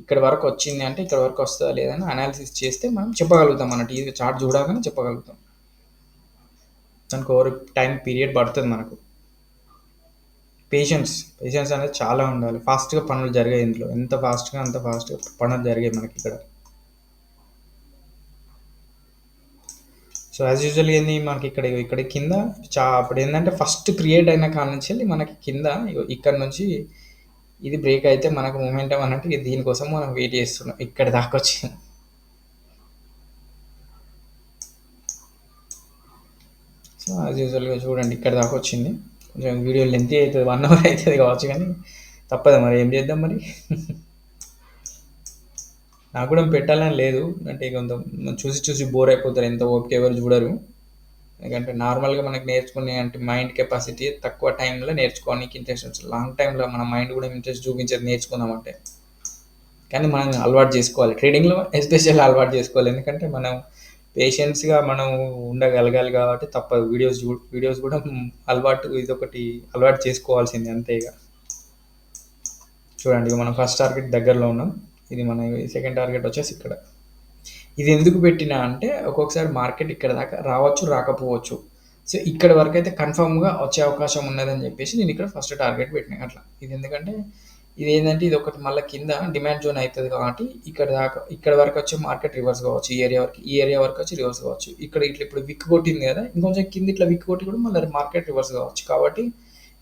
ఇక్కడి వరకు వచ్చింది అంటే ఇక్కడ వరకు వస్తదా లేదా అని అనాలిసిస్ చేస్తే మనం చెప్పగలుగుతాం అన్నట్టు. ఈ చార్ట్ చూడగానే చెప్పగలుగుతాం. దానికి ఓవర్ టైం పీరియడ్ పడుతుంది మనకు. పేషెన్స్ అనేది చాలా ఉండాలి. ఫాస్ట్‌గా పనులు జరిగాయి ఇందులో. ఎంత ఫాస్ట్‌గా అంత ఫాస్ట్‌గా పనులు జరిగాయి మనకి ఇక్కడ. సో యాజ్ యూజువల్ ఏంది మనకి ఇక్కడ కింద అప్పుడు ఏంటంటే ఫస్ట్ క్రియేట్ అయిన కాడ నుంచి మనకి కింద ఇక్కడ నుంచి ఇది బ్రేక్ అయితే మనకు మూమెంటం అన్నట్టు దీనికోసం మనం వెయిట్ చేస్తున్నాం ఇక్కడ దాకా వచ్చి. సో యాజ్ యూజువల్గా చూడండి ఇక్కడ దాకా వచ్చింది. కొంచెం వీడియో లెంతీ అవుతుంది, 1 అవర్ అవుతుంది కావచ్చు, కానీ తప్పదు మరి ఏం చేద్దాం మరి. నాకు కూడా పెట్టాలని లేదు. అంటే కొంత చూసి బోర్ అయిపోతారు, ఎంత ఓపిక ఎవరు చూడరు. ఎందుకంటే నార్మల్గా మనకి నేర్చుకునే అంటే మైండ్ కెపాసిటీ తక్కువ టైంలో నేర్చుకోవడానికి ఇంట్రెస్ట్ ఉంటుంది. లాంగ్ టైంలో మన మైండ్ కూడా ఇంట్రెస్ట్ చూపించేది నేర్చుకుందామంటే. కానీ మనం అలవాటు చేసుకోవాలి. ట్రేడింగ్లో ఎస్పెషల్లీ అలవాటు చేసుకోవాలి. ఎందుకంటే మనం పేషెన్స్గా మనం ఉండగలగాలి కాబట్టి తప్పదు. వీడియోస్ కూడా ఇదొకటి అలవాటు చేసుకోవాల్సింది అంతే. ఇక చూడండి, మనం ఫస్ట్ టార్గెట్ దగ్గరలో ఉన్నాం. ఇది మన సెకండ్ టార్గెట్ వచ్చేసి ఇక్కడ. ఇది ఎందుకు పెట్టినా అంటే ఒక్కొక్కసారి మార్కెట్ ఇక్కడ దాకా రావచ్చు, రాకపోవచ్చు. సో ఇక్కడ వరకు అయితే కన్ఫామ్గా వచ్చే అవకాశం ఉన్నదని చెప్పేసి నేను ఇక్కడ ఫస్ట్ టార్గెట్ పెట్టినా అట్లా. ఇది ఎందుకంటే ఇది ఏంటంటే ఇది ఒకటి మళ్ళీ కింద డిమాండ్ జోన్ అవుతుంది కాబట్టి ఇక్కడ వరకు వచ్చి మార్కెట్ రివర్స్ కావచ్చు. ఈ ఏరియా వరకు వచ్చి రివర్స్ కావచ్చు. ఇట్లా ఇప్పుడు విక్ కొట్టింది కదా, ఇంకొంచెం కింద ఇట్లా విక్ కొట్టి కూడా మళ్ళీ మార్కెట్ రివర్స్ కావచ్చు. కాబట్టి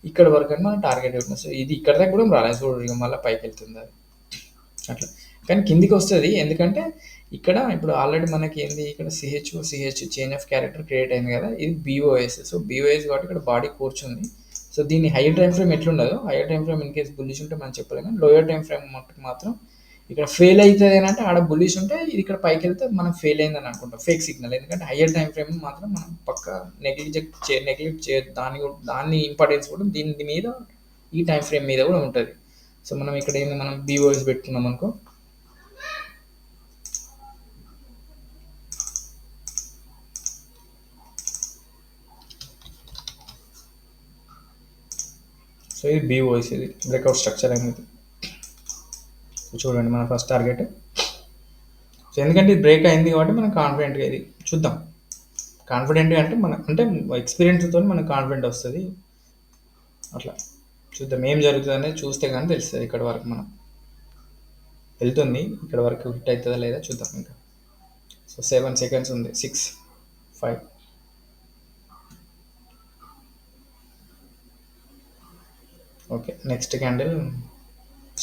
ఇక్కడ వరకు అని మనం టార్గెట్ పెట్టినాం. సో ఇది ఇక్కడ దాకా కూడా రాలేదు చూడండి, మళ్ళీ పైకి వెళ్తుంది అది అట్లా. కానీ కిందికి వస్తుంది ఎందుకంటే ఇక్కడ ఇప్పుడు ఆల్రెడీ మనకి ఏంది ఇక్కడ CH change of character create అయింది కదా, ఇది బీఓఎస్. సో బీఓఎస్ కాబట్టి ఇక్కడ బాడీ కూర్చుంది. సో దీని హైయర్ టైం ఫ్రేమ్ ఎట్లుండదో, higher time frame in case bullish ఉంటే మనం చెప్పలేము. కానీ లోయర్ టైం ఫ్రేమ్ మట్టుకు మాత్రం ఇక్కడ ఫెయిల్ అవుతుంది అని అంటే ఆడ బుల్లిష్ ఉంటే ఇది ఇక్కడ పైకి వెళ్తే మనం ఫెయిల్ అయిందని అనుకుంటాం, ఫేక్ సిగ్నల్. ఎందుకంటే హైయర్ టైం ఫ్రేమ్ మాత్రం మనం పక్క నెగ్లెక్ట్ చేయదు. దాని ఇంపార్టెన్స్ కూడా దీని మీద ఈ టైం ఫ్రేమ్ మీద కూడా ఉంటుంది. సో మనం ఇక్కడ ఏంది మనం బీఓఎస్ పెట్టుకున్నాం అనుకో, సో ఇది బీఓఎస్, ఇది బ్రేక్అవుట్ స్ట్రక్చర్ అనేది. సో చూడండి మన ఫస్ట్ టార్గెట్. సో ఎందుకంటే ఇది బ్రేక్ అయింది కాబట్టి మనం కాన్ఫిడెంట్గా ఇది చూద్దాం. కాన్ఫిడెంట్గా అంటే ఎక్స్పీరియన్స్తో మనకు కాన్ఫిడెంట్ వస్తుంది అట్లా. చూద్దాం ఏం జరుగుతుంది అనేది చూస్తే కానీ తెలుస్తుంది. ఇక్కడ వరకు మనం వెళ్తుంది, ఇక్కడ వరకు హిట్ అవుతుందా లేదా చూద్దాం ఇంకా. సో 7 సెకండ్స్ ఉంది. 6, 5. ఓకే, నెక్స్ట్ క్యాండిల్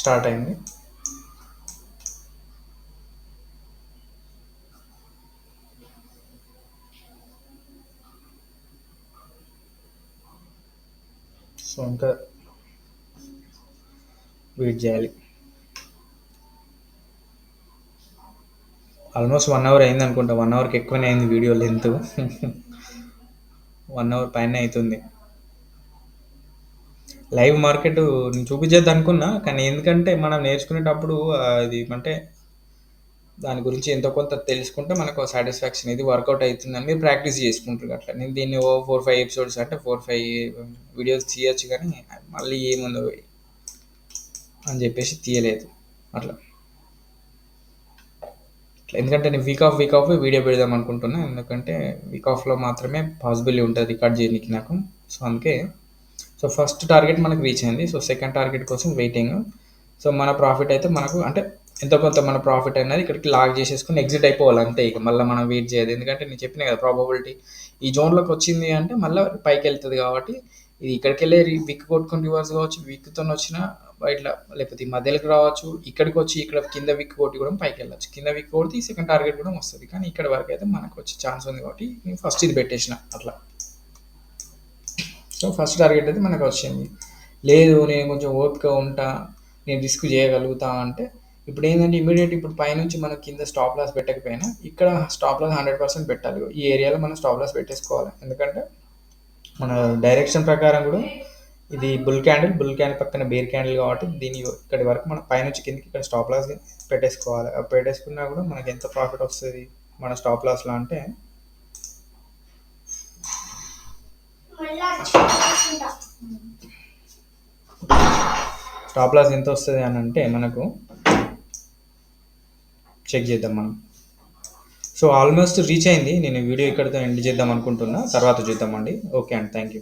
స్టార్ట్ అయింది. సో ఇంకా వెయిట్ చేయాలి. ఆల్మోస్ట్ 1 అవర్ అయింది అనుకుంటా. 1 అవర్కి ఎక్కువనే అయింది వీడియో లెంత్. 1 అవర్ పైన అవుతుంది. లైవ్ మార్కెట్ నేను చూపించేద్దాం అనుకున్నా, కానీ ఎందుకంటే మనం నేర్చుకునేటప్పుడు అది అంటే దాని గురించి ఎంతో కొంత తెలుసుకుంటే మనకు సాటిస్ఫాక్షన్ ఇది వర్కౌట్ అవుతుందని మీరు ప్రాక్టీస్ చేసుకుంటారు. అట్లా నేను దీన్ని 4-5 ఎపిసోడ్స్ అంటే 4-5 వీడియోస్ తీయచ్చు, కానీ మళ్ళీ ఏముందో అని చెప్పేసి తీయలేదు అట్లా. ఎందుకంటే నేను వీక్ ఆఫ్ వీడియో పెడదాం అనుకుంటున్నా, ఎందుకంటే వీక్ ఆఫ్లో మాత్రమే పాసిబిలిటీ ఉంటుంది రికార్డ్ చేయడానికి నాకు. సో అందుకే సో ఫస్ట్ టార్గెట్ మనకు రీచ్ అయింది. సో సెకండ్ టార్గెట్ కోసం వెయిటింగ్. సో మన ప్రాఫిట్ అయితే మనకు అంటే ఎంతో కొంత మన ప్రాఫిట్ అనేది ఇక్కడికి లాగ్ చేసేసుకుని ఎగ్జిట్ అయిపోవాలి అంతే. ఇక మళ్ళీ మనం వెయిట్ చేయదు, ఎందుకంటే నేను చెప్పిన కదా ప్రాబబిలిటీ ఈ జోన్లోకి వచ్చింది అంటే మళ్ళీ పైకి వెళ్తుంది. కాబట్టి ఇది ఇక్కడికి వెళ్ళే విక్ కొట్టుకుని రివర్స్ కావచ్చు, విక్తో వచ్చిన ఇట్లా, లేకపోతే ఈ మధ్యలోకి రావచ్చు, ఇక్కడికి వచ్చి ఇక్కడ కింద విక్ కొట్టి కూడా పైకి వెళ్ళచ్చు. కింద విక్ కొడితే ఈ సెకండ్ టార్గెట్ కూడా వస్తుంది, కానీ ఇక్కడ వరకు అయితే మనకు వచ్చే ఛాన్స్ ఉంది. కాబట్టి నేను ఫస్ట్ ఇది పెట్టేసిన అట్లా. సో ఫస్ట్ టార్గెట్ అయితే మనకు వచ్చింది. లేదు నేను కొంచెం ఓపిక ఉంటా, నేను రిస్క్ చేయగలుగుతా అంటే ఇప్పుడు ఏంటంటే ఇమీడియట్ ఇప్పుడు పైనుంచి మనం కింద స్టాప్ లాస్ పెట్టకపోయినా ఇక్కడ స్టాప్ లాస్ 100% పెట్టాలి. ఈ ఏరియాలో మనం స్టాప్ లాస్ పెట్టేసుకోవాలి, ఎందుకంటే మన డైరెక్షన్ ప్రకారం కూడా ఇది బుల్ క్యాండిల్ పక్కన బేర్ క్యాండిల్ కాబట్టి దీని ఇక్కడి వరకు మన పైనుంచి కిందకి ఇక్కడ స్టాప్ లాస్ పెట్టేసుకోవాలి. పెట్టేసుకున్నా కూడా మనకి ఎంత ప్రాఫిట్ వస్తుంది మన స్టాప్ లాస్లో అంటే స్టాప్ లాస్ ఎంత వస్తుంది అని అంటే మనకు చెక్ చేద్దాం మనం. సో ఆల్మోస్ట్ రీచ్ అయింది. నేను వీడియో ఇక్కడితో ఎండ్ చేద్దాం అనుకుంటున్నా, తర్వాత చూద్దామండి. ఓకే అండి, థ్యాంక్ యూ.